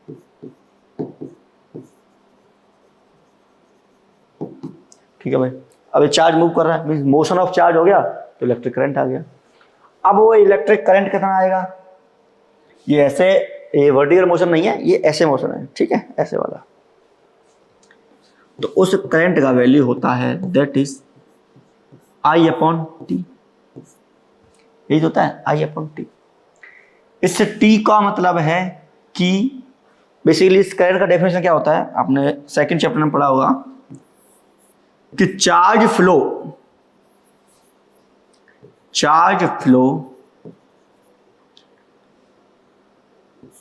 ठीक है भाई। अब ये चार्ज मूव कर रहा है, मीन्स मोशन ऑफ चार्ज हो गया तो इलेक्ट्रिक करंट आ गया। अब वो इलेक्ट्रिक करंट कितना आएगा, ये ऐसे, ये वर्टिकल मोशन नहीं है, ये ऐसे मोशन है, ठीक है, ऐसे वाला। तो उस करंट का वैल्यू होता है that is I upon T. यही होता है I अपॉन टी। इससे T का मतलब है कि बेसिकली इस करंट का डेफिनेशन क्या होता है, आपने सेकंड चैप्टर में पढ़ा होगा कि charge flow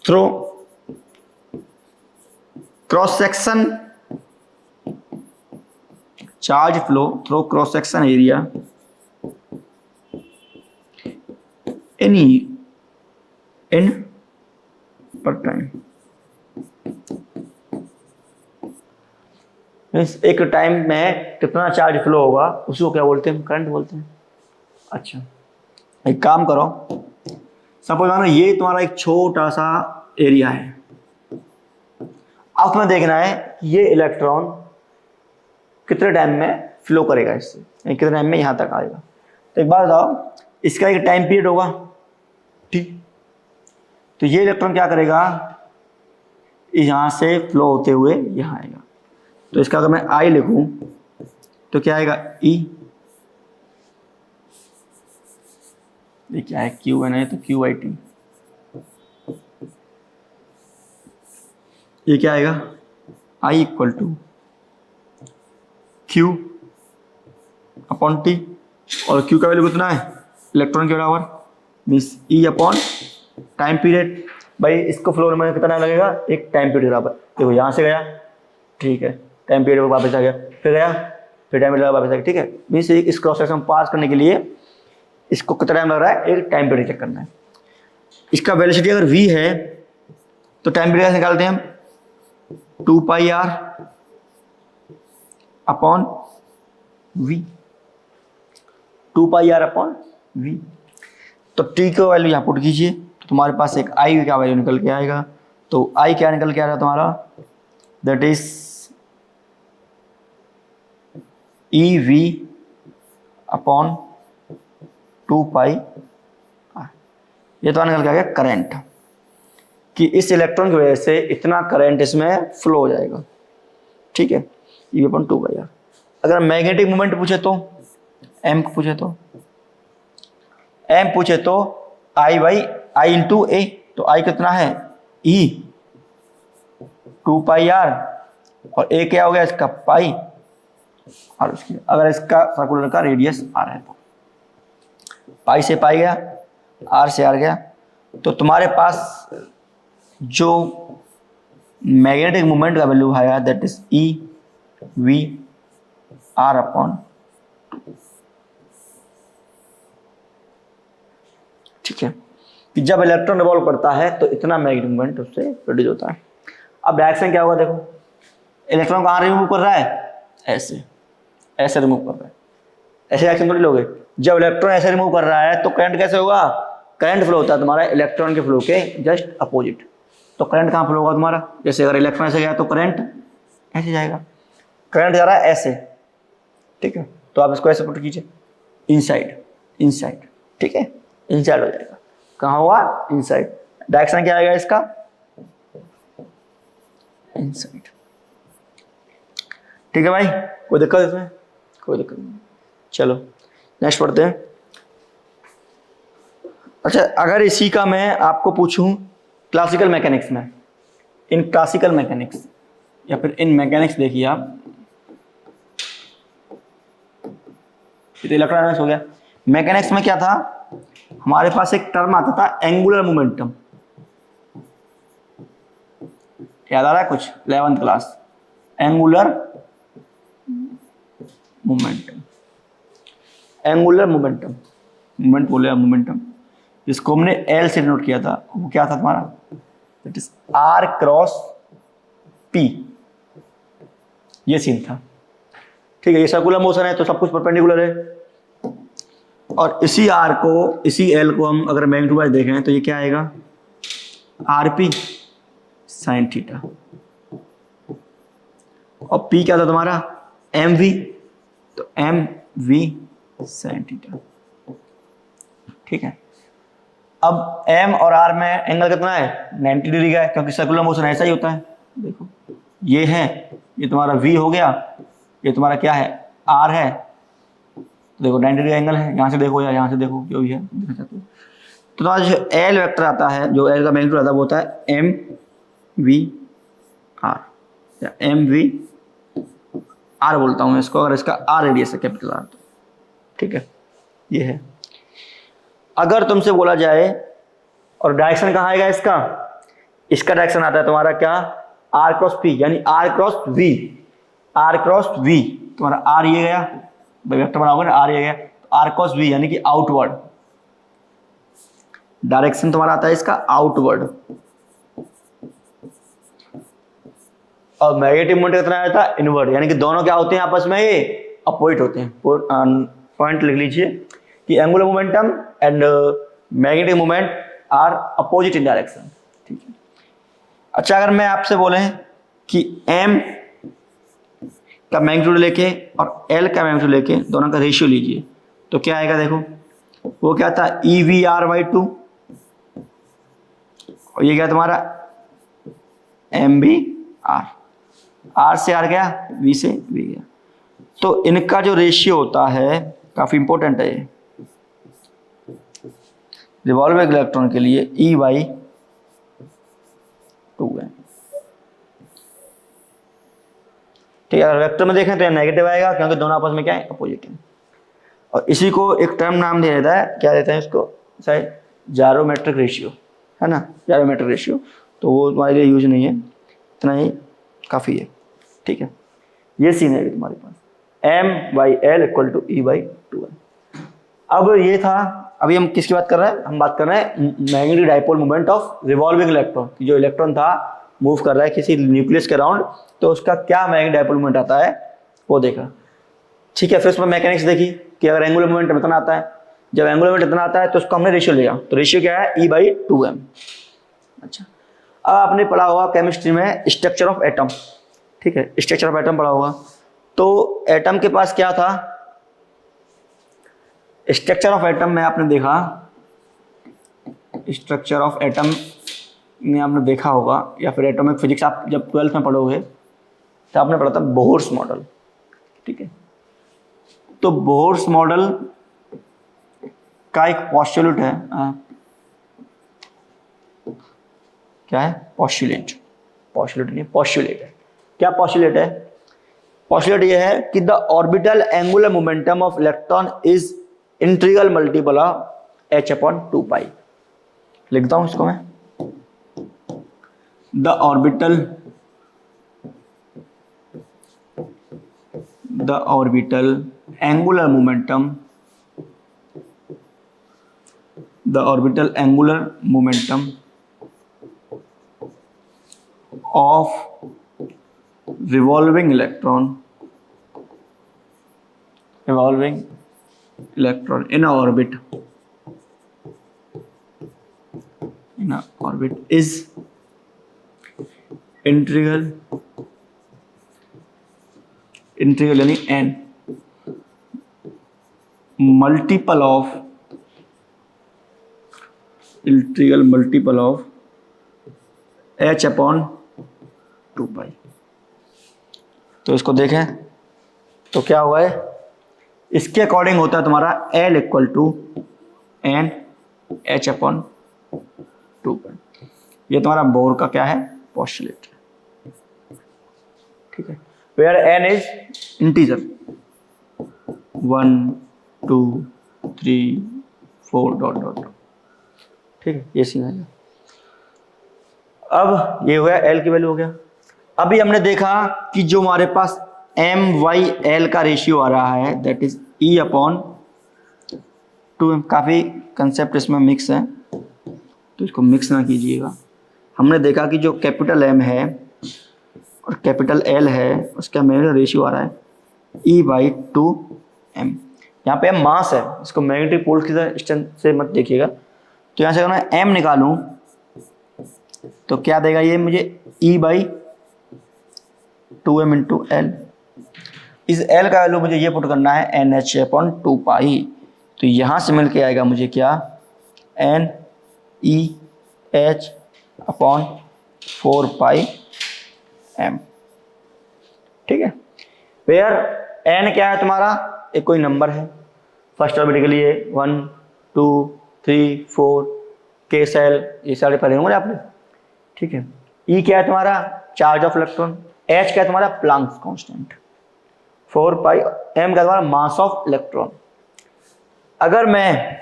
through cross section, charge flow through cross section area any in पर टाइम। मीन्स एक टाइम में कितना चार्ज फ्लो होगा उसको क्या बोलते हैं, करंट बोलते हैं। अच्छा, एक काम करो, सपोज मानो ये तुम्हारा एक छोटा सा एरिया है। अब तुम्हें देखना है कि ये इलेक्ट्रॉन कितने टाइम में फ्लो करेगा इससे, कितने टाइम में यहाँ तक आएगा। तो एक बात बताओ, इसका एक टाइम पीरियड होगा, ठीक। तो ये इलेक्ट्रॉन क्या करेगा, यहाँ से फ्लो होते हुए यहाँ आएगा। तो इसका अगर मैं I लिखूं तो क्या आएगा, E। ये क्या है, Q है ना, तो QIT। ये क्या आएगा, I equal to Q upon T। और Q का वैल्यू कितना है, इलेक्ट्रॉन के बराबर, means E upon time period. भाई इसको फ्लो होने में कितना टाइम लगेगा, एक टाइम पीरियड बराबर। देखो यहाँ से गया, ठीक है, टाइम पीरियड वापस आ गया, फिर गया, फिर टाइम पीरियड वापस आ गया, ठीक है। मीन्स इस क्रॉस सेक्शन पास करने के लिए इसको कितना टाइम लग रहा है, एक टाइम पीरियड चेक करना है। इसका वेलोसिटी अगर v है तो टाइम पीरियड कैसे निकालते हैं हम, 2 पाई r अपॉन v, 2 पाई r अपॉन v। तो t का वैल्यू यहाँ पुट कीजिए, तो तुम्हारे पास एक i का वैल्यू निकल के आएगा। तो i क्या निकल के आ रहा है तुम्हारा, that is EV upon 2 pi r। ये तो निकल के आ गया करंट, कि इस इलेक्ट्रॉन की वजह से इतना करंट इसमें फ्लो हो जाएगा, ठीक है, EV अपॉन 2 पाई r। अगर मैग्नेटिक मोमेंट पूछे तो, m पूछे तो, m पूछे तो I बाई I इंटू ए। तो I कितना है, E 2 पाई r, और a क्या हो गया इसका, पाई। और उसकी अगर इसका सर्कुलर का रेडियस r है तो पाई से पाई गया, r से r गया। तो तुम्हारे पास जो मैग्नेटिक मोमेंट का वैल्यू आया that is EV r upon, ठीक है, कि जब इलेक्ट्रॉन रिवॉल्व करता है तो इतना मैग्नेटिक मोमेंट उससे प्रोड्यूस होता है। अब डायरेक्शन क्या होगा, देखो इलेक्ट्रॉन कहाँ रिमूव कर रहा है, ऐसे, ऐसे रिमूव कर रहा है, ऐसे डायरेक्शन थोड़ी लोगे। जब इलेक्ट्रॉन ऐसे रिमूव कर रहा है तो करंट कैसे होगा, करंट फ्लो होता है तुम्हारा इलेक्ट्रॉन के फ्लो के जस्ट अपोजिट। तो करंट कहाँ फ्लो होगा तुम्हारा, जैसे अगर इलेक्ट्रॉन ऐसे गया तो करंट ऐसे जाएगा, करंट जा रहा है ऐसे, ठीक है। तो आप इसको ऐसे पुट कीजिए, इनसाइड, इनसाइड, ठीक है, इनसाइड हो जाएगा। कहाँ हुआ, इनसाइड। डायरेक्शन क्या आएगा इसका, इनसाइड, ठीक है भाई। कोई दिक्कत इसमें, कोई दिक्कत नहीं। चलो नेक्स्ट पढ़ते हैं। अच्छा, अगर इसी का मैं आपको पूछूं क्लासिकल मैकेनिक्स में, इन क्लासिकल मैकेनिक्स या फिर इन मैकेनिक्स, देखिए आप ये तो इलेक्ट्रोडायनामिक्स हो गया। मैकेनिक्स में क्या था, हमारे पास एक टर्म आता था एंगुलर मोमेंटम, याद आ रहा है कुछ 11th class, angular momentum, angular momentum, moment बोले मोमेंटम, जिसको हमने एल से नोट किया था, वो क्या था तुम्हारा, that is R cross P, ये सीन था। ठीक है, ये सर्कुलर मोशन है तो सब कुछ परपेंडिकुलर है, और इसी आर को, इसी एल को हम अगर मैग्नीट्यूड वाइज देखें तो ये क्या आएगा, आर पी साइन थीटा, और पी क्या था तुम्हारा, एम वी, तो एम वी साइन थीटा। ठीक है, अब एम और आर में एंगल कितना है, 90 डिग्री का है, क्योंकि सर्कुलर मोशन ऐसा ही होता है। देखो ये है, ये तुम्हारा वी हो गया, ये तुम्हारा क्या है, आर है, तो देखो 90 डिग्री एंगल है, यहाँ से देखो या यहाँ से देखो, जो भी है देखना चाहते हो। तो तुम्हारा जो एल वेक्टर आता है, जो एल का मैग्नीट्यूड आता है, वो होता है एम वी आर, या एम वी आर बोलता हूँ मैं इसको, अगर इसका आर रेडियस है कैपिटल आर तो। ठीक है, ये है। अगर तुमसे बोला जाए और डायरेक्शन कहाँ आएगा इसका, इसका डायरेक्शन आता है तुम्हारा क्या, आर क्रॉस पी, यानी R cross V, R cross V, तुम्हारा आर ये गया, वेक्टर बनाओगे ना, आर ये गया, तो आर क्रॉस वी यानी कि आउटवर्ड, डायरेक्शन तुम्हारा आता है इसका आउटवर्ड। और मैग्नेटिक मोमेंट कितना आया था, इनवर्ड, यानी कि दोनों क्या होते हैं आपस में, ये अपोजिट होते हैं। पॉइंट लिख लीजिए कि angular momentum and magnetic moment are opposite in direction. ठीक है, अच्छा अगर मैं आपसे बोले कि m का मैग्नीट्यूड लेके और l का मैग्नीट्यूड लेके दोनों का रेशियो लीजिए, तो क्या आएगा, देखो वो क्या था, EV/R/2, और ये क्या तुम्हारा MV/R, R से R गया, V से V गया, तो इनका जो रेशियो होता है काफी इंपॉर्टेंट है ये रिवॉल्विंग इलेक्ट्रॉन के लिए, E/2 है। ठीक है, अगर वेक्टर में देखें तो ये नेगेटिव आएगा, क्योंकि दोनों आपस में क्या है, अपोजिट है। और इसी को एक टर्म नाम दिया जाता है, क्या देते हैं इसको, शायद जायरोमेट्रिक रेशियो, है ना, जायरोमेट्रिक रेशियो, तो वो तुम्हारे लिए यूज नहीं है, इतना ही काफ़ी है। ठीक है, ये सीन है तुम्हारे पास, M/L = E/2 है। अब ये था, अभी हम किसकी बात कर रहे हैं, हम बात कर रहे हैं magnetic dipole moment of revolving electron, जो इलेक्ट्रॉन था मूव कर रहा है किसी न्यूक्लियस के अराउंड, तो उसका क्या मैग्नेटिक डाइपोल मोमेंट आता है वो देखा। ठीक है, फिर उसमें मैकेनिक्स देखी कि अगर एंगुलर मोमेंट इतना आता है, जब एंगुलर मोमेंट इतना आता है तो उसको हमने रेशियो लिया, तो रेशियो क्या है, E/2m। अच्छा, अब आपने पढ़ा होगा केमिस्ट्री में स्ट्रक्चर ऑफ एटम। ठीक है, स्ट्रक्चर ऑफ एटम पढ़ा होगा, तो एटम के पास क्या था, स्ट्रक्चर ऑफ एटम में आपने देखा, स्ट्रक्चर ऑफ एटम में आपने देखा होगा, या फिर एटॉमिक फिजिक्स आप जब 12th में पढ़ोगे तो आपने पढ़ा था बोहर्स मॉडल। ठीक है, तो बोहर्स मॉडल का एक पॉस्टुलेट है, क्या है, पॉस्टुलेट, पॉस्टुलेट नहीं, पॉस्टुलेट है। क्या पॉस्टुलेट है, पॉस्टुलेट ये है कि the orbital angular momentum of electron is integral multiple of h/2π। लिखता हूं इसको मैं, the orbital angular momentum, the orbital angular momentum of revolving electron in a orbit is integral यानी n multiple of h/2π। तो इसको देखें तो क्या हुआ है, इसके अकॉर्डिंग होता है तुम्हारा L = NH/2π। ये तुम्हारा बोर का क्या है, पोस्टुलेट। ठीक है, where n is integer 1 2 3 4 dot dot dot. ठीक है, ये सीन आएगा। अब ये हो गया, एल की वैल्यू हो गया। अभी हमने देखा कि जो हमारे पास MYL का रेशियो आ रहा है दैट इज E/2m। काफ़ी कंसेप्ट इसमें मिक्स है तो इसको मिक्स ना कीजिएगा। हमने देखा कि जो कैपिटल M है और कैपिटल L है उसका मेरा रेशियो आ रहा है E/2m। यहाँ पे M मास है, इसको मैग्नेटिक पोल की तरह से मत देखिएगा। तो यहाँ से अगर मैं M निकालूं तो क्या देगा ये मुझे E/2m इंटू L। इस L का वैल्यू मुझे ये पुट करना है NH/2π। तो यहाँ से मिल के आएगा मुझे क्या, NEH/4πm। ठीक है, वेयर n क्या है तुम्हारा, एक कोई नंबर है, फर्स्ट ऑर्बिट के लिए 1 2 3 4 के सेल, ये सारे पढ़े होंगे आपने। ठीक है, E क्या है तुम्हारा, चार्ज ऑफ इलेक्ट्रॉन। H क्या है तुम्हारा, प्लैंक्स कांस्टेंट। 4πm क्या है तुम्हारा, मास ऑफ इलेक्ट्रॉन। अगर मैं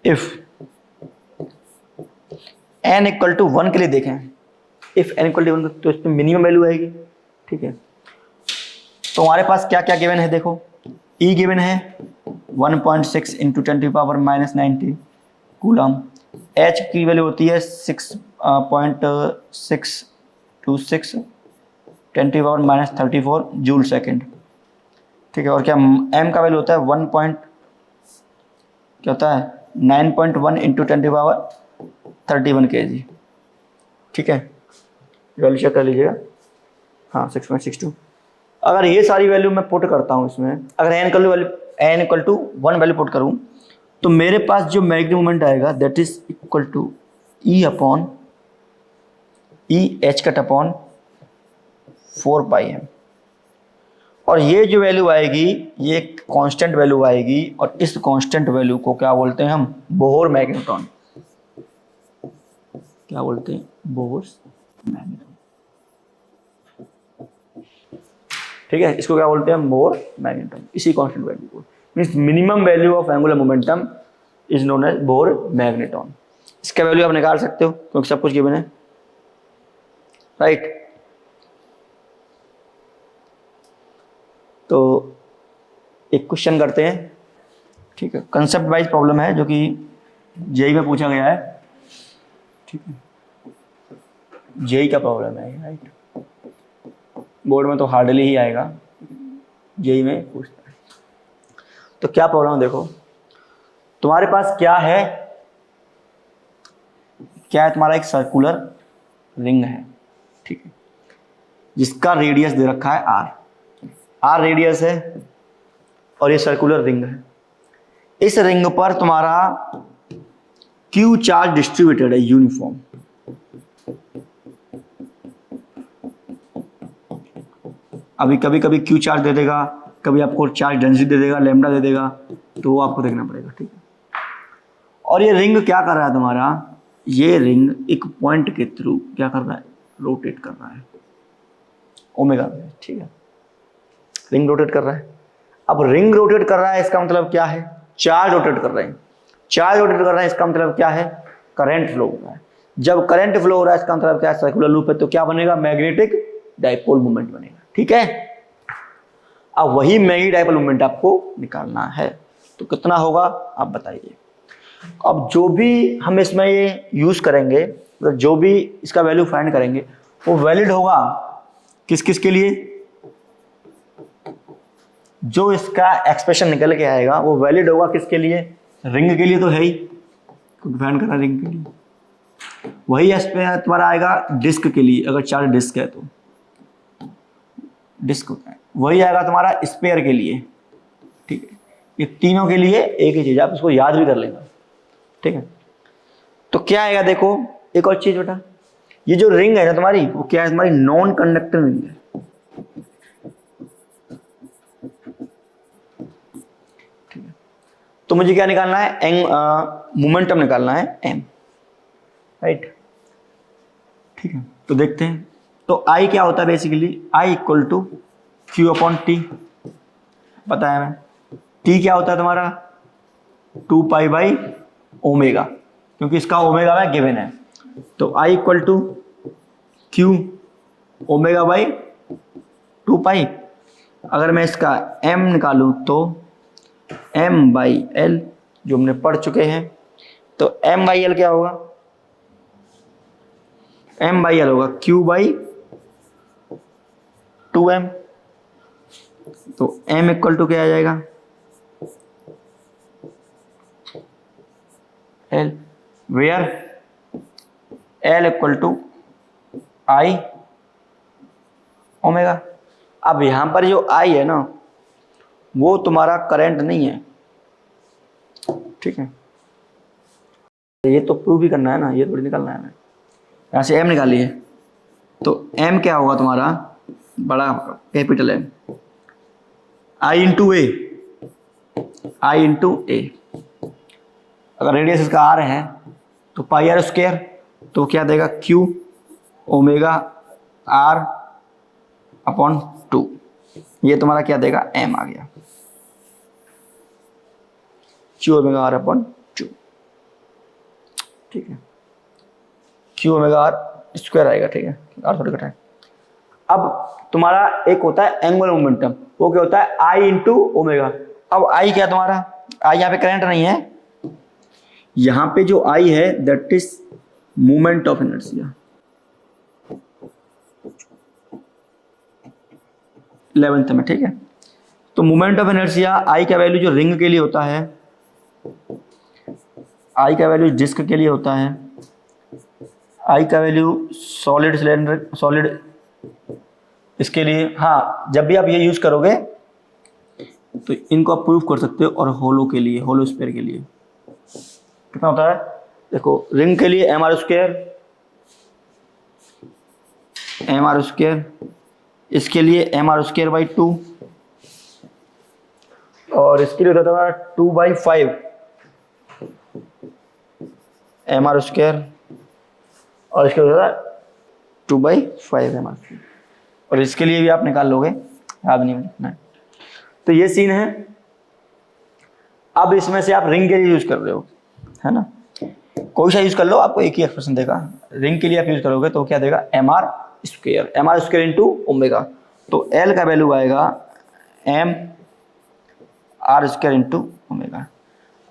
इफ n इक्वल टू 1 के लिए देखें, इफ n इक्वल टू 1 तो इसमें मिनिमम वैल्यू आएगी। ठीक है, तो हमारे पास क्या क्या गिवन है देखो। E गिवन है 1.6 इंटू 10⁻⁻90 कूलम। H की वैल्यू होती है 6.626 10⁻34 जूल सेकेंड। ठीक है, और क्या M का वैल्यू होता है 9.1 इंटू 10⁻31 kg। ठीक है, वैल्यू चेक कर लीजिएगा। हाँ 6.62। अगर ये सारी वैल्यू मैं पुट करता हूँ इसमें, अगर n equal to 1 value put करूँ तो मेरे पास जो मैग्नेटिक मोमेंट आएगा that is equal to E/4πm। और ये जो वैल्यू आएगी ये कांस्टेंट वैल्यू आएगी, और इस कांस्टेंट वैल्यू को क्या बोलते हैं हम, बोहर मैग्नेट्रॉन। क्या बोलते हैं, बोहर मैग्नेट्रॉन। ठीक है, इसको क्या बोलते हैं, बोहर मैग्नेट्रॉन। इसी कांस्टेंट वैल्यू को means minimum value of angular momentum is known as Bohr magnetron. इसका वैल्यू आप निकाल सकते हो क्योंकि सब कुछ गिवन है, राइट। तो एक क्वेश्चन करते हैं। ठीक है, कंसेप्ट वाइज प्रॉब्लम है जो कि जेई में पूछा गया है। ठीक है, जेई का प्रॉब्लम है, राइट। बोर्ड में तो हार्डली ही आएगा, जेई में पूछता है। तो क्या प्रॉब्लम है देखो, तुम्हारे पास क्या है तुम्हारा एक सर्कुलर रिंग है। ठीक है, जिसका रेडियस दे रखा है r रेडियस है और ये सर्कुलर रिंग है। इस रिंग पर तुम्हारा Q चार्ज डिस्ट्रीब्यूटेड है यूनिफॉर्म। अभी कभी कभी Q चार्ज दे देगा, कभी आपको चार्ज डेंसिटी दे देगा, लैम्डा दे देगा, तो वो आपको देखना पड़ेगा। ठीक है, और ये रिंग क्या कर रहा है तुम्हारा, ये रिंग एक पॉइंट के थ्रू क्या कर रहा है, रोटेट कर रहा है ओमेगा में। ठीक है, रिंग रोटेट कर रहा है। अब रिंग रोटेट कर रहा है इसका मतलब क्या है, चार्ज रोटेट कर रहे हैं। चार्ज रोटेट कर रहे हैं इसका मतलब क्या है, करंट फ्लो हो रहा है। जब करंट फ्लो हो रहा है इसका मतलब क्या है, सर्कुलर लूप है, तो क्या बनेगा, मैग्नेटिक डाइपोल मोमेंट बनेगा। ठीक है, अब वही मैग्नेटिक डाइपोल मोमेंट आपको निकालना है, तो कितना होगा आप बताइए। अब जो भी हम इसमें ये यूज करेंगे, मतलब जो भी इसका वैल्यू फाइंड करेंगे वो वैलिड होगा किस किस के लिए, जो इसका एक्सप्रेशन निकल के आएगा वो वैलिड होगा किसके लिए, रिंग के लिए तो है ही, फाइंड करना रिंग के लिए। वही एक्सप्रेशन तुम्हारा आएगा डिस्क के लिए, अगर चार्ज डिस्क है तो डिस्क होता है। वही आएगा तुम्हारा स्पेयर के लिए। ठीक है, ये तीनों के लिए एक ही चीज, आप इसको याद भी कर लेना। ठीक है, तो क्या आएगा देखो, एक और चीज बेटा, ये जो रिंग है ना तुम्हारी, वो क्या है, तुम्हारी नॉन कंडक्टर रिंग है। ठीक है, तो मुझे क्या निकालना है, मोमेंटम निकालना है m, राइट। ठीक है, तो देखते हैं। तो I क्या होता है basically, I equal to Q/T, पता है हमें। T टी क्या होता है तुम्हारा 2 पाई बाई ओमेगा, क्योंकि इसका ओमेगा में गिवन है। तो I equal to Q omega by 2 pi. अगर मैं इसका m निकालूं तो m बाई एल, जो हमने पढ़ चुके हैं, तो m बाई एल क्या होगा, m बाई एल होगा q बाई 2m। तो m इक्वल टू क्या आ जाएगा l, where l equal to I omega. अब यहां पर जो I है ना वो तुम्हारा करंट नहीं है, ठीक है। ये तो प्रूव भी करना है ना, ये थोड़ी निकालना है हमें। यहां से M निकालिए तो M क्या होगा तुम्हारा बड़ा capital M, I into A, I into A. अगर रेडियस इसका R है तो पाई आर स्क्वायर, तो क्या देगा Q ओमेगा R अपॉन 2। ये तुम्हारा क्या देगा M आ गया, Q ओमेगा R अपॉन 2, ठीक है। Q ओमेगा R स्क्वायर आएगा, ठीक है, R थोड़ी घटाए। अब तुम्हारा एक होता है एंगुलर मोमेंटम, वो क्या होता है I इंटू ओमेगा। अब I क्या तुम्हारा, I यहाँ पे करंट नहीं है, यहाँ पे जो I है that is moment of inertia, 11th में, ठीक है। तो मोमेंट ऑफ इनर्शिया I का वैल्यू जो रिंग के लिए होता है, I का वैल्यू डिस्क के लिए होता है, I का वैल्यू सॉलिड सिलेंडर सॉलिड इसके लिए। हाँ, जब भी आप ये यूज करोगे तो इनको आप प्रूव कर सकते हो। और होलो के लिए, होलो स्फीयर के लिए कितना होता है, देखो रिंग के लिए एम आर स्क्वायर, इसके लिए एम आर स्क्वायर बाई 2, और इसके लिए होता था 2 बाई 5 एम आर स्क्वायर, और इसके लिए होता था 2 बाई 5 एम आर स्क्वायर। और इसके लिए भी आप निकाल लोगे, याद नहीं लिखना है। तो ये सीन है। अब इसमें से आप रिंग के लिए यूज कर रहे हो, है ना, कोई सा यूज कर लो, आपको एक ही एक्सप्रेशन देगा। रिंग के लिए आप यूज करोगे तो क्या देगा M R square into omega. तो एल का वैल्यू आएगा M R square into omega.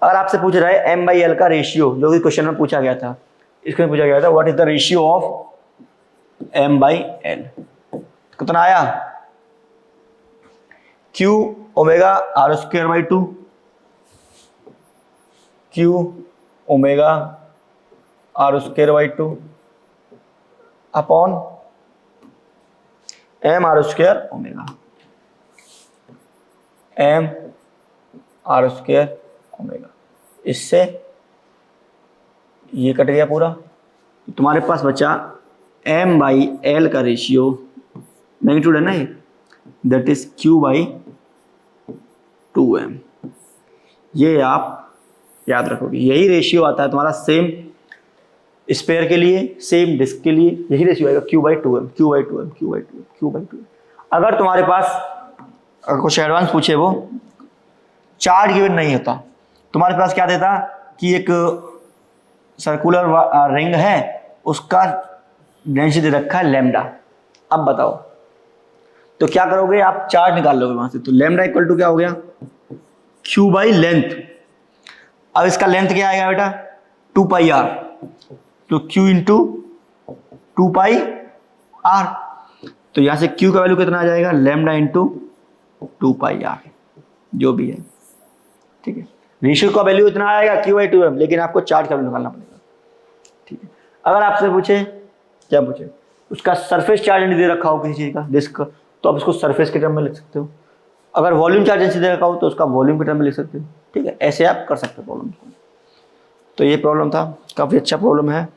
अगर आपसे पूछ रहा है एम बाई एल का रेशियो, जो कि क्वेश्चन में पूछा गया था, इसमें पूछा गया था what is the ratio of M by L, कितना आया Q omega R square by 2, Q omega R square by 2 upon M R square omega, M R square omega. इससे ये कट गया पूरा, तुम्हारे पास बचा एम बाई एल का रेशियो, मैग्नीट्यूड है ना ये, that is Q by 2m। ये आप याद रखोगे, यही रेशियो आता है तुम्हारा सेम स्पेयर के लिए, सेम डिस्क के लिए, यही रेशियो आएगा Q by 2m, Q by 2m, Q by 2m, Q by 2m। अगर तुम्हारे पास अगर कुछ एडवांस पूछे, वो चार्ज गिवन नहीं होता, तुम्हारे पास क्या देता कि एक सर्कुलर रिंग है, उसका डेंसिटी दे रखा है लैम्डा। अब बताओ तो क्या करोगे, आप चार्ज निकाल लोगे वहां से। तो लैम्डा इक्वल टू क्या हो गया क्यू बाई लेंथ। अब इसका लेंथ क्या आएगा बेटा 2 पाई आर, तो क्यू इंटू 2 पाई आर। तो यहां से क्यू का वैल्यू कितना आ जाएगा लैम्डा इंटू 2 पाई आर, जो भी है, ठीक है। रेशियो का वैल्यू इतना आएगा क्यू बाई 2m, लेकिन आपको चार्ज का वैल्यू निकालना पड़ेगा, ठीक है। अगर आपसे पूछे, क्या पूछे, उसका सरफेस चार्ज नहीं दे रखा हो किसी चीज का, डिस्क का, तो आप उसको सरफेस के टर्म में लिख सकते हो। अगर वॉल्यूम चार्ज ऐसे दे रखा हो तो उसका वॉल्यूम के टर्म में लिख सकते हो, ठीक है। ऐसे आप कर सकते हो प्रॉब्लम को। तो ये प्रॉब्लम था, काफ़ी अच्छा प्रॉब्लम है।